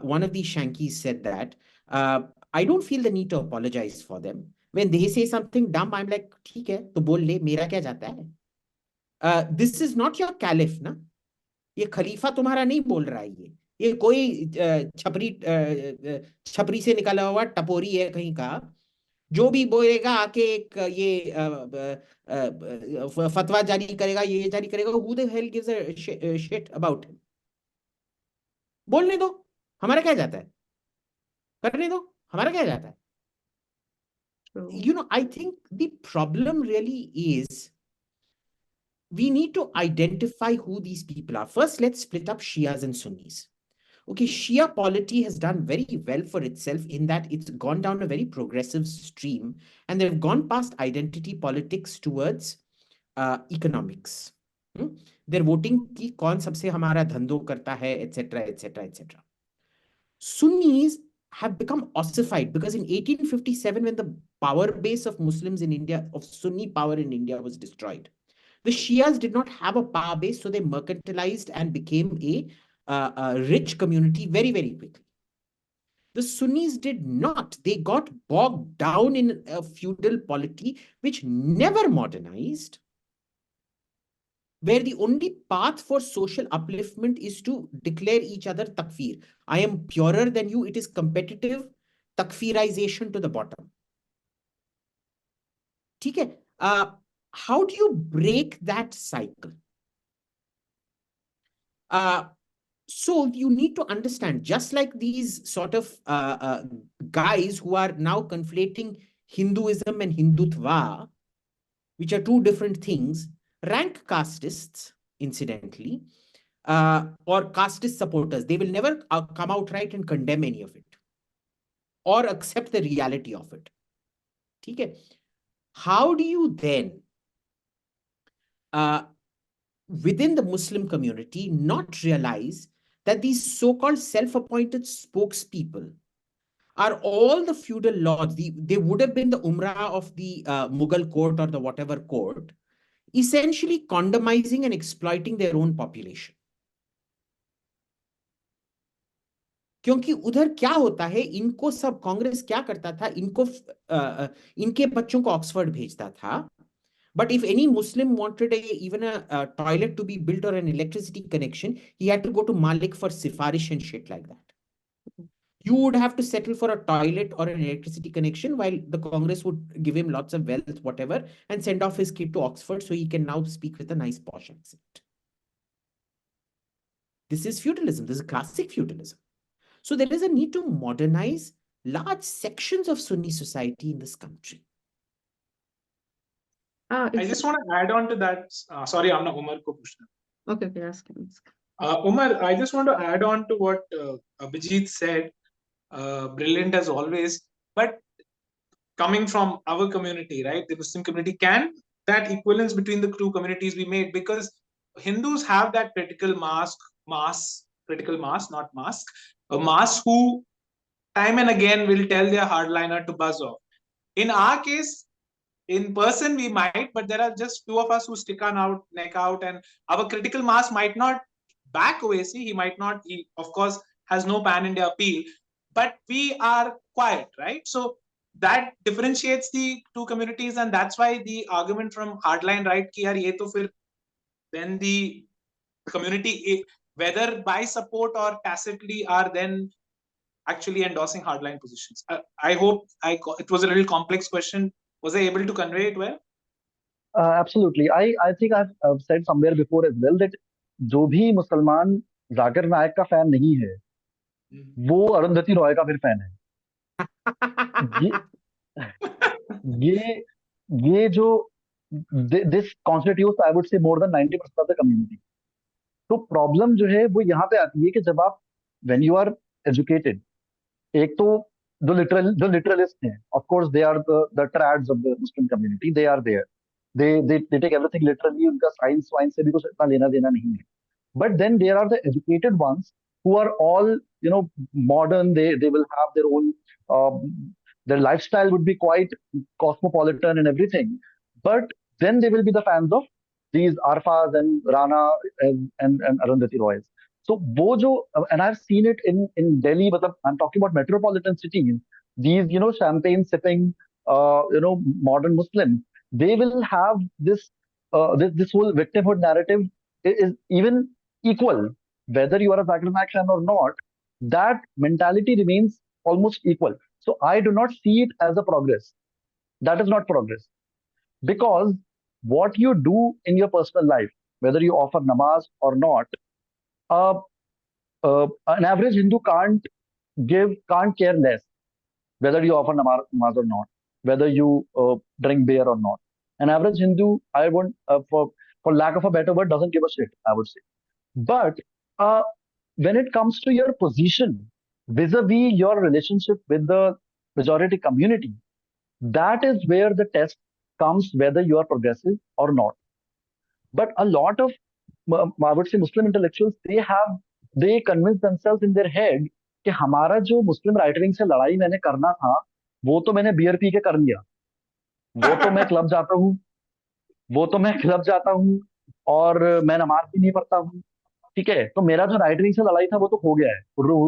[SPEAKER 1] one of these Shankies said that I don't feel the need to apologize for them. When they say something dumb, I'm like, ठीक है, तो बोल ले, मेरा क्या जाता है? This is not your caliph, ना? ये खलीफा तुम्हारा नहीं बोल रहा है, ये कोई छपरी से निकला हुआ टपोरी है कहीं का, जो भी बोलेगा आके एक ये फतवा जारी करेगा, ये जारी करेगा. Who the hell gives a shit about him? बोलने दो, हमारा क्या जाता है? करने दो, हमारा क्या जाता है? You know, I think the problem really is we need to identify who these people are. First, let's split up Shias and Sunnis. Okay, Shia polity has done very well for itself in that it's gone down a very progressive stream, and they've gone past identity politics towards economics. They're voting ki kaun sabse hamara dhando karta hai, etc., etc., etc. Sunnis have become ossified because in 1857, when the power base of Muslims in India, of Sunni power in India, was destroyed, the Shias did not have a power base, so they mercantilized and became a rich community very, very quickly. The Sunnis did not. They got bogged down in a feudal polity which never modernized, where the only path for social upliftment is to declare each other takfir. I am purer than you. It is competitive takfirization to the bottom. ठीक है? How do you break that cycle? So you need to understand, just like these sort of guys who are now conflating Hinduism and Hindutva, which are two different things, rank castists, incidentally, or casteist supporters, they will never come out right and condemn any of it or accept the reality of it. Okay? How do you then within the Muslim community not realize that these so-called self-appointed spokespeople are all the feudal lords? They would have been the Umrah of the Mughal court or the whatever court, essentially condomizing and exploiting their own population. क्योंकि उधर क्या होता है, इनको सब कांग्रेस क्या करता था, इनके बच्चों को ऑक्सफोर्ड भेजता था. But if any Muslim wanted even a toilet to be built or an electricity connection, he had to go to Malik for sifarish and shit like that. You would have to settle for a toilet or an electricity connection, while the Congress would give him lots of wealth, whatever, and send off his kid to Oxford so he can now speak with a nice posh accent. This is feudalism. This is classic feudalism. So there is a need to modernize large sections of Sunni society in this country.
[SPEAKER 2] I just want to add on to that. Sorry, Amna, Omer ko puchna.
[SPEAKER 4] Okay, ask him.
[SPEAKER 2] Omer, I just want to add on to what Abhijit said. Brilliant as always. But coming from our community, right? The Muslim community, can that equivalence between the two communities be made, because Hindus have that critical mass, not mask, a mass who time and again will tell their hardliner to buzz off. In our case, in person we might, but there are just few of us who stick on out, neck out, and our critical mass might not back Owaisi. He might not, he of course has no pan India appeal, but we are quiet, right? So that differentiates the two communities, and that's why the argument from hardline right ki yaar ye to fir, then the community, whether by support or tacitly, are then actually endorsing hardline positions. I hope it was a little complex question. Was I able to convey it well?
[SPEAKER 3] Absolutely. I think I've said somewhere before as well that जो भी मुसलमान जाकिर नायक का fan नहीं है वो अरुंधति रॉय का फिर fan है. ये ये ये जो this constitutes I would say more than 90% of the community. तो प्रॉब्लम जो है वो यहाँ पे आती है कि जब आप when you are educated, एक तो जो लिटरलिस्ट हैं, of course they are the trads of the Muslim community, they are there. They take everything literally. उनका साइंस वाइंस से भी कुछ इतना लेना देना नहीं है. But then there are the educated ones who are all, modern. They will have their own, their lifestyle would be quite cosmopolitan and everything. But then they will be the fans of these Arfas and Rana and Arundhati Roys. So wo jo, and I've seen it in Delhi, but I'm talking about metropolitan cities. These, champagne sipping, modern Muslims, they will have this whole victimhood narrative is even equal, whether you are a Zakir Naik fan or not. That mentality remains almost equal. So I do not see it as a progress. That is not progress, because what you do in your personal life, whether you offer namaz or not, uh, an average Hindu can't care less whether you offer namaz or not, whether you drink beer or not. An average Hindu, I won't, for lack of a better word, doesn't give a shit, I would say. But uh, when it comes to your position vis-a-vis your relationship with the majority community, that is where the test comes, whether you are progressive or not. But a lot of, I would say, Muslim intellectuals, they convince themselves in their head कि हमारा जो मुस्लिम right wing से लड़ाई मैंने करना था वो तो मैंने बियर पी के कर लिया, वो तो मैं क्लब जाता हूँ, और मैं नमाज भी नहीं पढ़ता हूँ. ठीक है, तो मेरा जो राइट विंग से लड़ाई था वो तो हो गया है,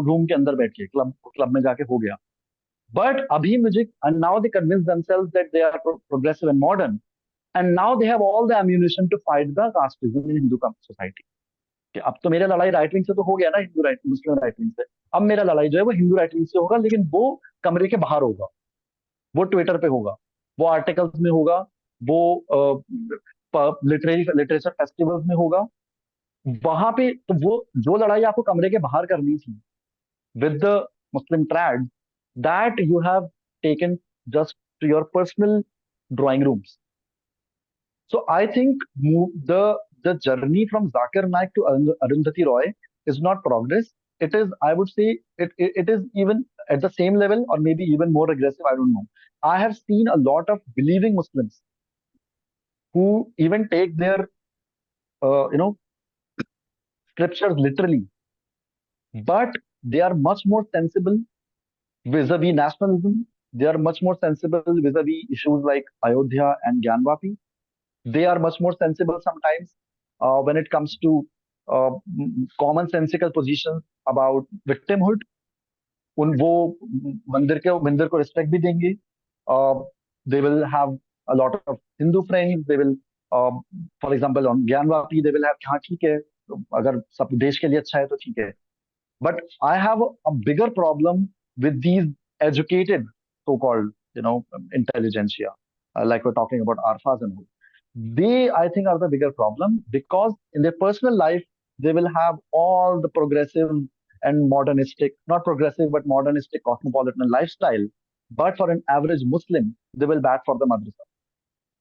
[SPEAKER 3] रूम के अंदर बैठ के क्लब में जाके हो गया. बट अभी मुझे, and now they convince themselves that they are progressive and modern, and now they have all the ammunition to fight the casteism in Hindu society. कि अब तो मेरा लड़ाई राइट विंग से तो हो गया ना, मुस्लिम राइट विंग से, अब मेरा लड़ाई जो है वो हिंदू राइट विंग से होगा, लेकिन वो कमरे के बाहर होगा, वो ट्विटर पे होगा, वो आर्टिकल्स में होगा, वो लिटरेचर फेस्टिवल्स में होगा. वहां पे तो वो जो लड़ाई आपको कमरे के बाहर करनी थी with the Muslim trad, that you have taken just to your personal drawing rooms. So I think the journey from Zakir Naik to Arundhati Roy is not progress. It is, I would say, it is even at the same level or maybe even more aggressive. I don't know. I have seen a lot of believing Muslims who even take their, scriptures literally, but they are much more sensible vis-a-vis nationalism. They are much more sensible vis-a-vis issues like Ayodhya and Gyanvapi. They are much more sensible sometimes when it comes to commonsensical positions about victimhood. वो मंदिर को respect भी देंगे. They will have a lot of Hindu friends. They will, for example, on Gyanvapi, they will have, हाँ ठीक है, अगर सब देश के लिए अच्छा है तो ठीक है. But I have a bigger problem with these educated so-called, intelligentsia, like we're talking about Arfas and all. They, I think, are the bigger problem, because in their personal life, they will have all the progressive and modernistic, not progressive, but modernistic cosmopolitan lifestyle. But for an average Muslim, they will bat for the madrasa.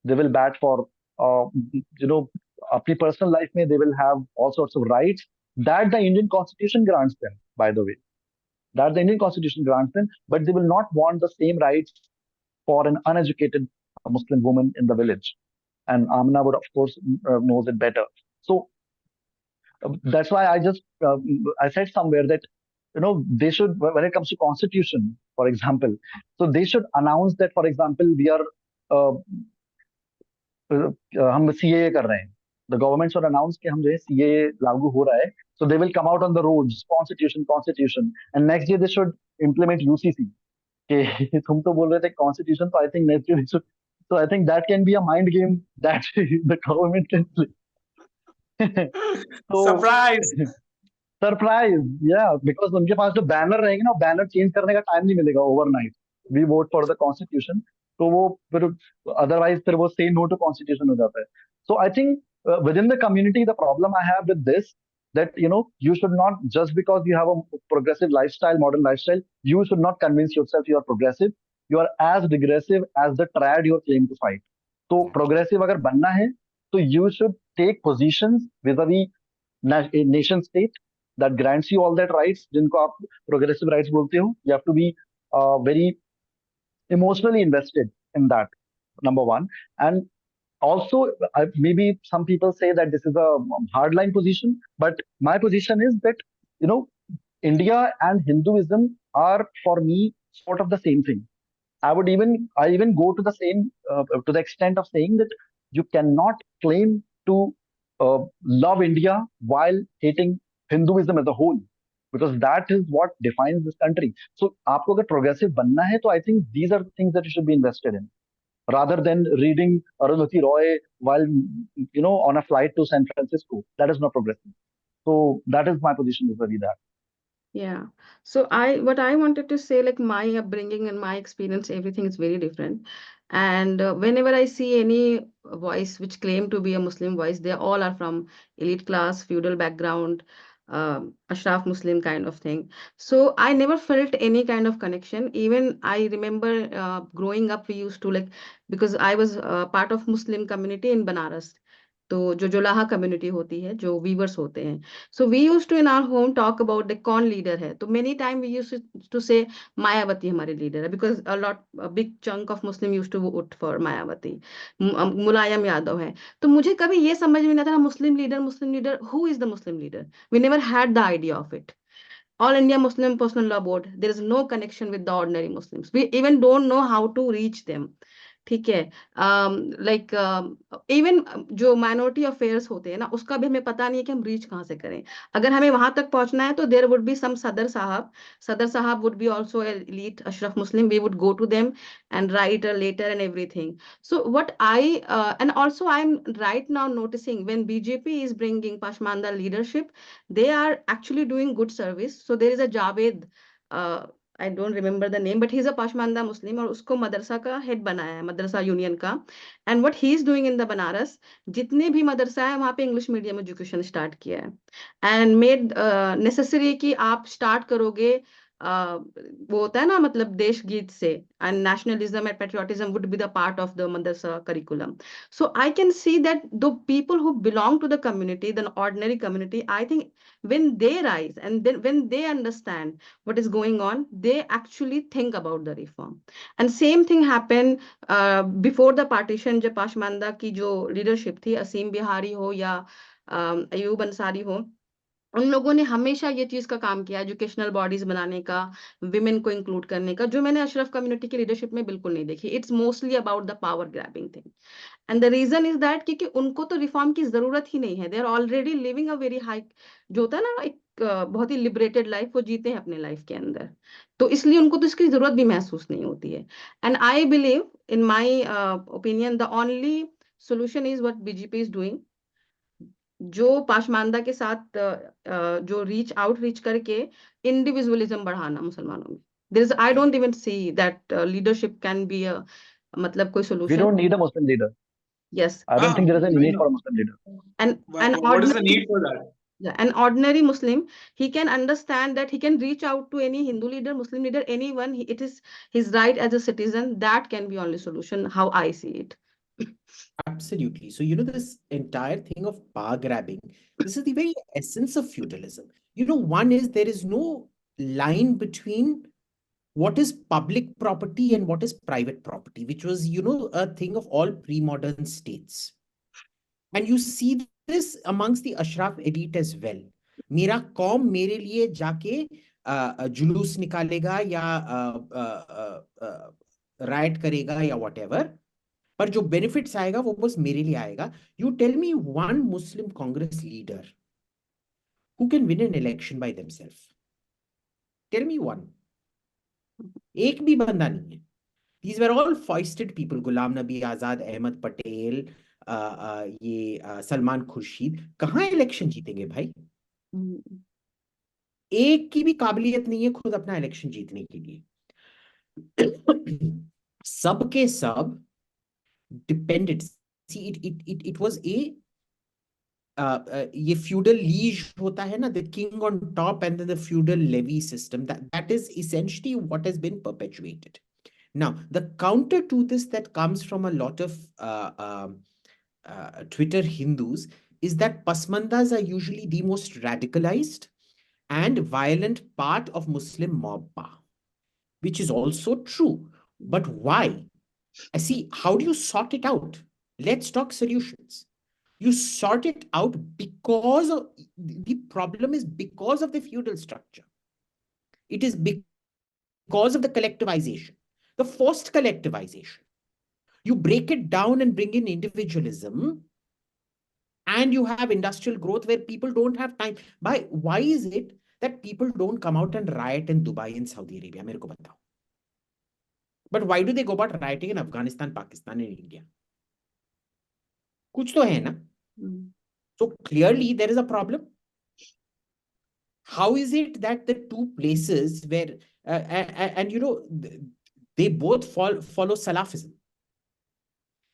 [SPEAKER 3] They will bat for, अपनी personal life में they will have all sorts of rights that the Indian Constitution grants them, by the way. That the Indian Constitution grants them, but they will not want the same rights for an uneducated Muslim woman in the village. They will not want the same rights for an average Muslim woman in the village. They will not want the same rights for an average Muslim woman in the village. They will not want the same rights for an average Muslim woman in the village. So I think and Amna would, of course, knows it better. So that's why I said somewhere that they should, when it comes to constitution, for example, so they should announce that, for example, we are uh, हम CAA कर रहे हैं. The government should announce कि हम जो है CAA लागू हो रहा है. So they will come out on the roads, constitution, and next year they should implement UCC. कि तुम तो बोल रहे थे constitution, so I think next year they should. So I think that can be a mind game that the government can play. So
[SPEAKER 2] Surprise!
[SPEAKER 3] Surprise या because उनके पास जो banner रहेंगे ना, बैनर चेंज करने का टाइम नहीं मिलेगा overnight. We vote for the constitution, तो वो फिर अदरवाइज फिर वो से नो टू कॉन्स्टिट्यूशन हो जाता है. So I think within the community the problem I have with this, that you should not, just because you have a progressive lifestyle, modern lifestyle, you should not convince yourself you are progressive. You are as regressive as the triad you are claiming to fight. तो progressive अगर बनना है तो you should take positions vis-a-vis nation state that grants you all that rights, जिनको आप progressive rights बोलते हो. You have to be very emotionally invested in that, number one. And also, maybe some people say that this is a hardline position, but my position is that India and Hinduism are, for me, sort of the same thing. I even go to the same to the extent of saying that you cannot claim to love India while hating Hinduism as a whole, because that is what defines this country. So आपको अगर progressive बनना है, तो I think these are the things that you should be invested in, rather than reading Arundhati Roy while on a flight to San Francisco. That is not progressive. So that is my position vis-a-vis that.
[SPEAKER 4] Yeah. So what I wanted to say, like my upbringing and my experience, everything is very different. And whenever I see any voice which claim to be a Muslim voice, they all are from elite class, feudal background, Ashraf Muslim kind of thing. So I never felt any kind of connection. Even I remember growing up, we used to like, because I was part of Muslim community in Banaras. तो जो जोलाहा community होती है, जो weavers होते हैं, so we use to in our home talk about the कौन leader है. तो many time we use to say Mayawati हमारे लीडर है, because a lot big chunk of Muslim use to vote for Mayawati. Mulayam Yadav है. तो मुझे कभी ये समझ में नहीं आता, Muslim leader, who is the Muslim leader? We never had the idea of it. All India Muslim Personal Law Board, there is no connection with the ordinary Muslims. We even don't know how to reach them. ठीक है. Like even जो minority affairs होते हैं ना, उसका भी हमें पता नहीं है कि हम रीच कहाँ से करें. अगर हमें वहां तक पहुंचना है तो देयर वुड बी सम सदर साहब would be also elite Ashraf Muslim. We would go to them and write a letter and everything. So what and also I'm right now noticing when BJP is bringing Pashmanda leadership, they are actually doing good service. So there is a Javed, I don't remember the name, but he's a Pashmanda Muslim, और उसको मदरसा का head बनाया है, मदरसा union का. And what he is doing in the Banaras, जितने भी मदरसा है वहां पे इंग्लिश मीडियम एजुकेशन स्टार्ट किया है, एंड मेड नेसेसरी कि आप स्टार्ट करोगे वो होता है ना, मतलब देश गीत से, and nationalism and patriotism would be the part of the Madrasa curriculum. So I can see that the people who belong to the community, the ordinary community, I think when they rise and then when they understand what is going on, they actually think about the reform. And same thing happened before the partition. जब पाशमानदा की जो leadership थी, असीम बिहारी हो या अयूब अंसारी हो, उन लोगों ने हमेशा ये चीज का काम किया, एजुकेशनल बॉडीज बनाने का, विमेन को इंक्लूड करने का, जो मैंने अशरफ कम्युनिटी की लीडरशिप में बिल्कुल नहीं देखी. It's mostly about the power grabbing thing. And the reason is that क्योंकि उनको तो रिफॉर्म की जरूरत ही नहीं है. They are already living a very high, जो होता है ना एक बहुत ही लिबरेटेड लाइफ, वो जीते हैं अपने लाइफ के अंदर. तो इसलिए उनको तो इसकी जरूरत भी महसूस नहीं होती है. And I believe, in my opinion, the only solution is what BJP is doing. जो पाशमानदा के साथ जो रीच करके इंडिविजुअलिज्म बढ़ाना मुसलमानों में. There is, I don't even see that leadership can be a मतलब कोई
[SPEAKER 3] We
[SPEAKER 4] solution.
[SPEAKER 3] don't need a Muslim leader.
[SPEAKER 4] Yes.
[SPEAKER 3] I don't think there is a
[SPEAKER 2] Why
[SPEAKER 3] need for a
[SPEAKER 2] not?
[SPEAKER 3] Muslim leader.
[SPEAKER 4] And
[SPEAKER 2] What is the need for that?
[SPEAKER 4] yeah, an ordinary Muslim, he can understand that he can reach out to any Hindu leader, Muslim leader, anyone. It is his right as a citizen. That can be only solution, how I see it.
[SPEAKER 1] Absolutely. So, this entire thing of power grabbing, this is the very essence of feudalism. One is there is no line between what is public property and what is private property, which was, a thing of all pre-modern states. And you see this amongst the Ashraf elite as well. मेरा कौम मेरे लिए जाके जुलूस निकालेगा या right करेगा या whatever, पर जो बेनिफिट्स आएगा वो बस मेरे लिए आएगा. You tell me one Muslim Congress leader who can win an election by themselves. Tell me one. एक भी बंदा नहीं है. These were all foisted people. Ghulam Nabi Azad, Ahmad Patel, ये सलमान खुर्शीद. कहाँ इलेक्शन जीतेंगे भाई? एक की भी काबिलियत नहीं है खुद अपना इलेक्शन जीतने के लिए. सबके सब dependent. See, it was a ये feudal liege होता है ना, the king on top and then the feudal levy system. That is essentially what has been perpetuated. Now, the counter to this that comes from a lot of Twitter Hindus is that Pasmandas are usually the most radicalized and violent part of Muslim mob power, which is also true. But why? I see, how do you sort it out? Let's talk solutions. You sort it out because of the problem is because of the feudal structure. It is because of the collectivization, the forced collectivization. You break it down and bring in individualism, and you have industrial growth where people don't have time. Why is it that people don't come out and riot in Dubai and Saudi Arabia? मेरे को बताओ. But why do they go about rioting in Afghanistan, Pakistan, and India? कुछ तो है ना? So clearly there is a problem. How is it that the two places where and they both follow Salafism?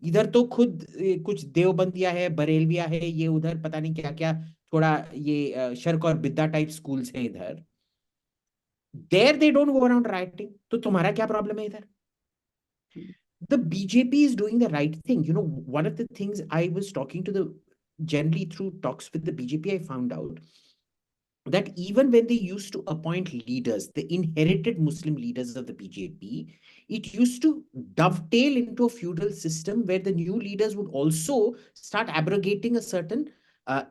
[SPEAKER 1] इधर तो खुद कुछ देवबंदिया है, बरेलविया है, ये उधर पता नहीं क्या क्या थोड़ा ये शर्क और बिद्दा टाइप स्कूल्स हैं इधर. There they don't go around rioting. तो तुम्हारा क्या प्रॉब्लम है इधर? The BJP is doing the right thing. One of the things I was talking to generally through talks with the BJP, I found out that even when they used to appoint leaders, the inherited Muslim leaders of the BJP, it used to dovetail into a feudal system where the new leaders would also start abrogating a certain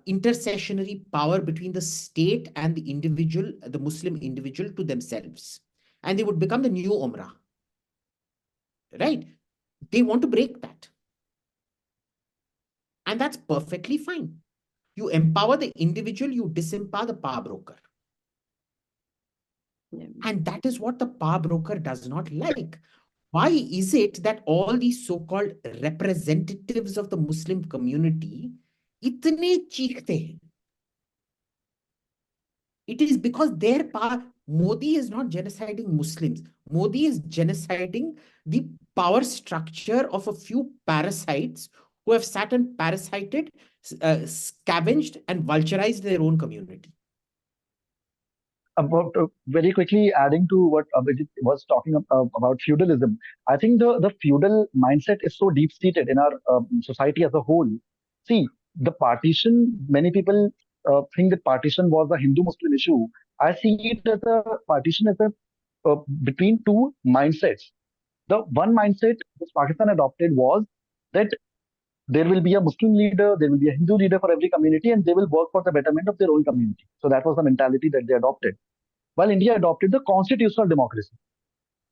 [SPEAKER 1] intercessionary power between the state and the individual, the Muslim individual, to themselves. And they would become the new Umrah. Right? They want to break that. And that's perfectly fine. You empower the individual, you disempower the power broker. Yeah. And that is what the power broker does not like. Why is it that all these so-called representatives of the Muslim community itne cheekhte hain? It is because their power, Modi is not genociding Muslims. Modi is genociding the power structure of a few parasites who have sat and parasited, scavenged and vulturized their own community.
[SPEAKER 3] Very quickly adding to what Abhijit was talking about feudalism, I think the feudal mindset is so deep-seated in our society as a whole. See, the partition, many people think that partition was a Hindu-Muslim issue. I see it as a partition as a between two mindsets. The one mindset which Pakistan adopted was that there will be a Muslim leader, there will be a Hindu leader for every community, and they will work for the betterment of their own community. So that was the mentality that they adopted. While India adopted the constitutional democracy,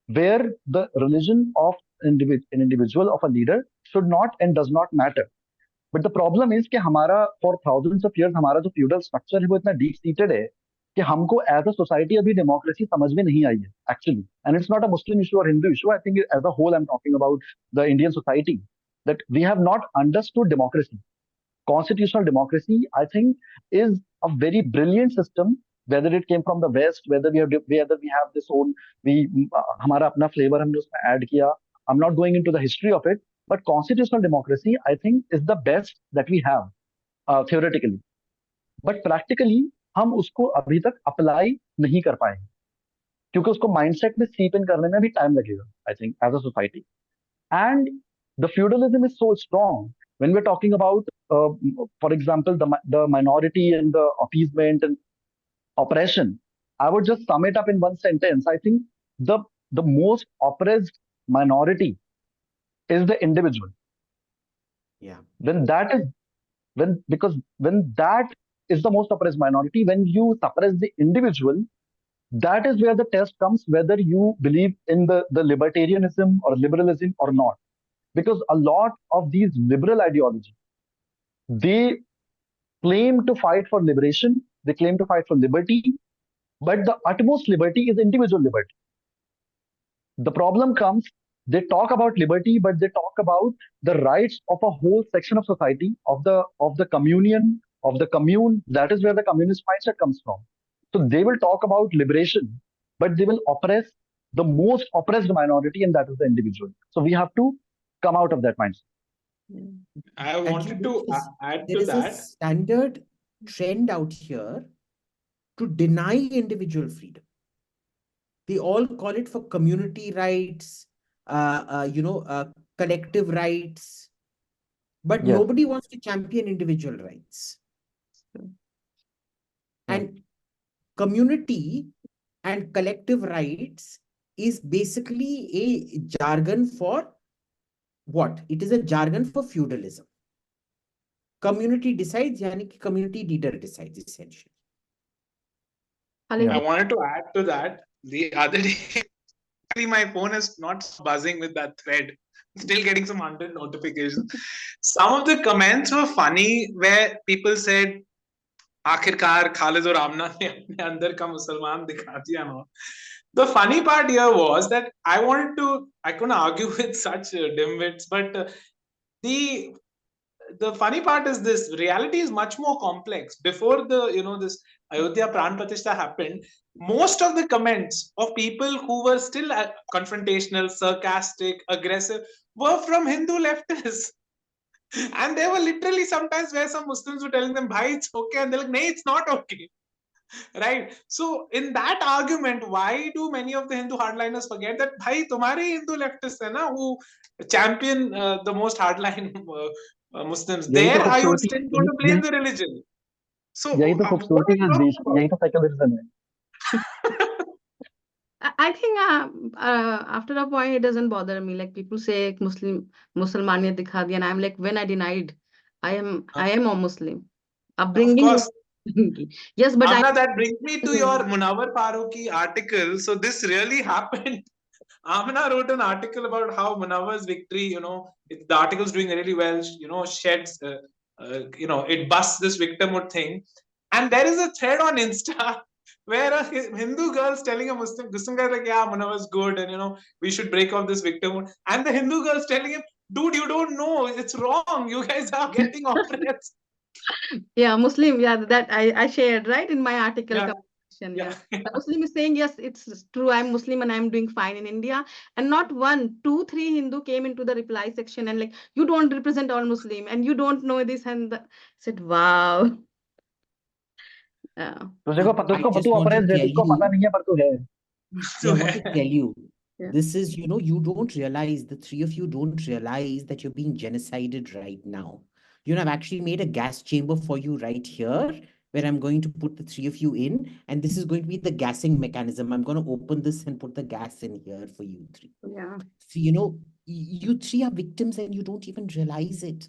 [SPEAKER 3] where the religion of an individual, of a leader, should not and does not matter. But the problem is कि हमारा for thousands of years हमारा जो feudal structure है वो इतना deep seated है कि हमको as a society अभी democracy समझ में नहीं आई है actually. And it's not a Muslim issue or Hindu issue. I think as a whole I'm talking about the Indian society, that we have not understood democracy. Constitutional democracy, I think, is a very brilliant system. Whether it came from the West, whether we have this own, हमारा अपना flavor हमने उसमें add किया. I'm not going into the history of it, but constitutional democracy, I think, is the best that we have theoretically. But practically, हम उसको अभी तक apply नहीं कर पाए, क्योंकि उसको mindset में seep in करने में भी time लगेगा, I think, as a society. And the feudalism is so strong when we're talking about, for example, the minority and the appeasement and oppression. I would just sum it up in one sentence. I think the the most oppressed minority is the individual.
[SPEAKER 1] Yeah.
[SPEAKER 3] When that is when that is the most oppressed minority, when you suppress the individual, that is where the test comes whether you believe in the libertarianism or liberalism or not. Because a lot of these liberal ideologies, they claim to fight for liberation, they claim to fight for liberty, but the utmost liberty is individual liberty. The problem comes, they talk about liberty, but they talk about the rights of a whole section of society, of the communion, of the commune. That is where the communist mindset comes from. So they will talk about liberation, but they will oppress the most oppressed minority, and that is the individual. So we have to come out of that mindset.
[SPEAKER 2] I wanted to add
[SPEAKER 1] there
[SPEAKER 2] to
[SPEAKER 1] is a
[SPEAKER 2] that.
[SPEAKER 1] standard trend out here to deny individual freedom. They all call it for community rights, collective rights, but
[SPEAKER 3] Yes.
[SPEAKER 1] nobody wants to champion individual rights. And community and collective rights is basically a jargon for what? It is a jargon for feudalism. Community decides, yani ki community leader decides, essentially.
[SPEAKER 2] I wanted to add to that. The other day, my phone is not buzzing with that thread. Still getting some 100 notifications. Some of the comments were funny where people said, आखिरकार खालिद और आमना ने अपने अंदर का मुसलमान दिखा दिया ना. The funny part here was that I couldn't argue with such dimwits, but the funny part is this: reality is much more complex. Before this Ayodhya Pran Pratishtha happened, most of the comments of people who were still confrontational, sarcastic, aggressive were from Hindu leftists. And there were literally sometimes where some Muslims were telling them, "Bhai, it's okay," and they're like, "No, it's not okay." Right? So in that argument, why do many of the Hindu hardliners forget that, "Bhai, tumhare Hindu leftists hai na who champion the most hardline Muslims? There, are you still going to blame the religion?" So
[SPEAKER 3] यही तो
[SPEAKER 2] what
[SPEAKER 3] खूबसूरती
[SPEAKER 2] are
[SPEAKER 3] है
[SPEAKER 2] you
[SPEAKER 3] इस देश
[SPEAKER 2] talking
[SPEAKER 3] की, यही तो secularism है.
[SPEAKER 4] I think after a point it doesn't bother me. Like people say Muslimaniyat dikha diya, and I'm like, when I denied, I am a Muslim.
[SPEAKER 2] Of
[SPEAKER 4] Upbringing.
[SPEAKER 2] course.
[SPEAKER 4] Yes, but
[SPEAKER 2] Amna, that brings me to your Munawar Farooqi article. So this really happened. Amna wrote an article about how Munawar's victory, the article's doing really well, sheds, it busts this victimhood thing. And there is a thread on Insta where a Hindu girl's telling a Muslim guy like, "Yeah, Munawar's good, and we should break off this victimhood." And the Hindu girl's telling him, "Dude, you don't know, it's wrong. You guys are getting oppressed."
[SPEAKER 4] yeah, Muslim, yeah, that I shared, right, in my article.
[SPEAKER 2] Yeah.
[SPEAKER 4] Yeah. The Muslim is saying, yes, it's true, I'm Muslim and I'm doing fine in India. And not one, two, three Hindu came into the reply section and like, you don't represent all Muslim and you don't know this and that. I said, wow. Yeah.
[SPEAKER 3] तुझको
[SPEAKER 1] I just
[SPEAKER 3] तू
[SPEAKER 1] want to
[SPEAKER 3] oppressed है,
[SPEAKER 1] tell
[SPEAKER 3] तुझको पता
[SPEAKER 1] you,
[SPEAKER 3] नहीं है, पर तू है.
[SPEAKER 1] I want to tell you,
[SPEAKER 4] Yeah.
[SPEAKER 1] this is, you don't realize, the three of you don't realize that you're being genocided right now. I've actually made a gas chamber for you right here, where I'm going to put the three of you in, and this is going to be the gassing mechanism. I'm going to open this and put the gas in here for you three.
[SPEAKER 4] Yeah.
[SPEAKER 1] So, you three are victims and you don't even realize it.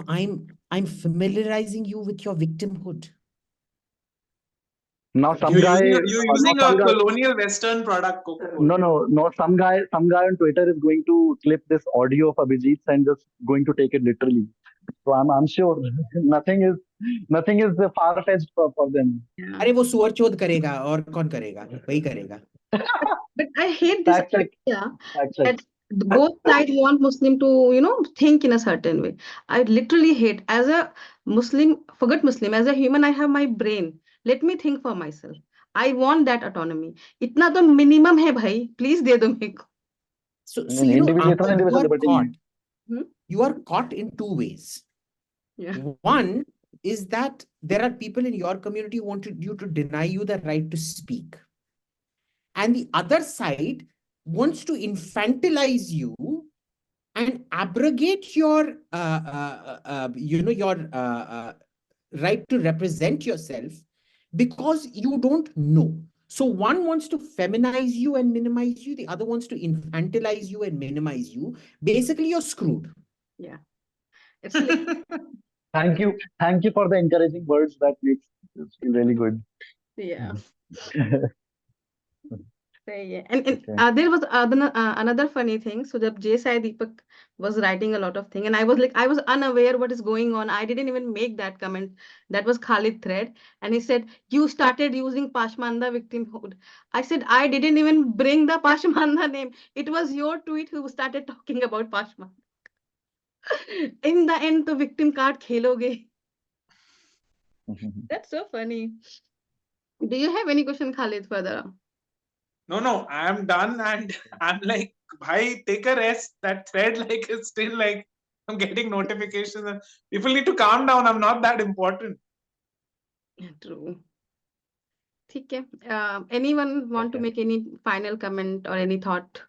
[SPEAKER 1] I'm familiarizing you with your victimhood.
[SPEAKER 3] Now some
[SPEAKER 2] You're
[SPEAKER 3] guy,
[SPEAKER 2] using a colonial Western product, Coca-Cola.
[SPEAKER 3] No. Some guy on Twitter is going to clip this audio of Abhijit and just going to take it literally. So I'm sure nothing is far fetched for them.
[SPEAKER 1] अरे वो सुअर चोद करेगा और कौन करेगा? वही करेगा.
[SPEAKER 4] But I hate this
[SPEAKER 3] Fact check.
[SPEAKER 4] idea
[SPEAKER 3] Fact check.
[SPEAKER 4] that both sides want Muslim to, think in a certain way. I literally hate, as a Muslim, forget Muslim, as a human, I have my brain. Let me think for myself. I want that autonomy. इतना तो minimum है भाई. Please दे दो मेरे को.
[SPEAKER 1] So
[SPEAKER 3] individual liberty
[SPEAKER 1] you are caught in two ways.
[SPEAKER 4] Yeah.
[SPEAKER 1] One is that there are people in your community who want you to deny you the right to speak. And the other side wants to infantilize you and abrogate your, right to represent yourself because you don't know. So one wants to feminize you and minimize you, the other wants to infantilize you and minimize you. Basically, you're screwed.
[SPEAKER 4] Yeah. It's like,
[SPEAKER 3] Thank you for the encouraging words. That makes it feel really good.
[SPEAKER 4] yeah.
[SPEAKER 3] Okay.
[SPEAKER 4] Yeah. And there was another funny thing. So the J Sai Deepak was writing a lot of things, and I was unaware what is going on. I didn't even make that comment. That was Khalid thread, and he said you started using Pashmanda victimhood. I said I didn't even bring the Pashmanda name. It was your tweet who started talking about Pashmanda. In the end, the victim card kheloge. That's so funny. Do you have any question, Khalid, further?
[SPEAKER 2] No, I am done, and I'm like, bhai, take a rest. That thread like is still like I'm getting notifications, and people need to calm down. I'm not that important.
[SPEAKER 4] True. ठीक है. Anyone want to
[SPEAKER 3] Okay.
[SPEAKER 4] make any final comment or any thought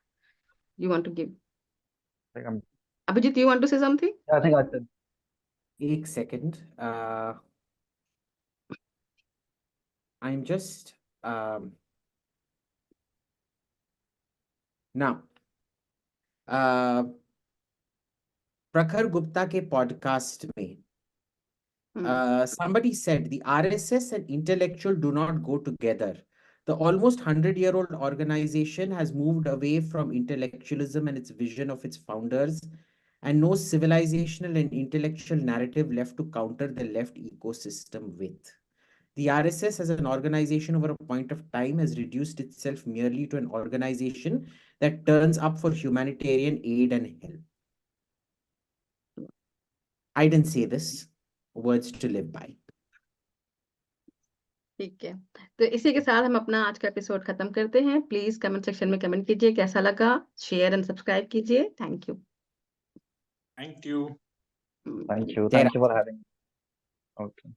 [SPEAKER 4] you want to give?
[SPEAKER 3] I think I'm-
[SPEAKER 4] Abhijit, you want to say something?
[SPEAKER 3] I think I said.
[SPEAKER 1] Ek second. I'm just now. प्रखर गुप्ता के podcast में somebody said the RSS and intellectual do not go together. The almost 100-year-old organization has moved away from intellectualism and its vision of its founders, and no civilizational and intellectual narrative left to counter the left ecosystem with. The RSS as an organization over a point of time has reduced itself merely to an organization that turns up for humanitarian aid and help. I didn't say this. Words to live by.
[SPEAKER 4] ठीक है. तो इसी के साथ हम अपना आज का एपिसोड खत्म करते हैं. प्लीज कमेंट सेक्शन में कमेंट कीजिए कैसा लगा. शेयर एंड सब्सक्राइब कीजिए. Thank you.
[SPEAKER 2] Thank you.
[SPEAKER 3] Thank you for having me. Okay.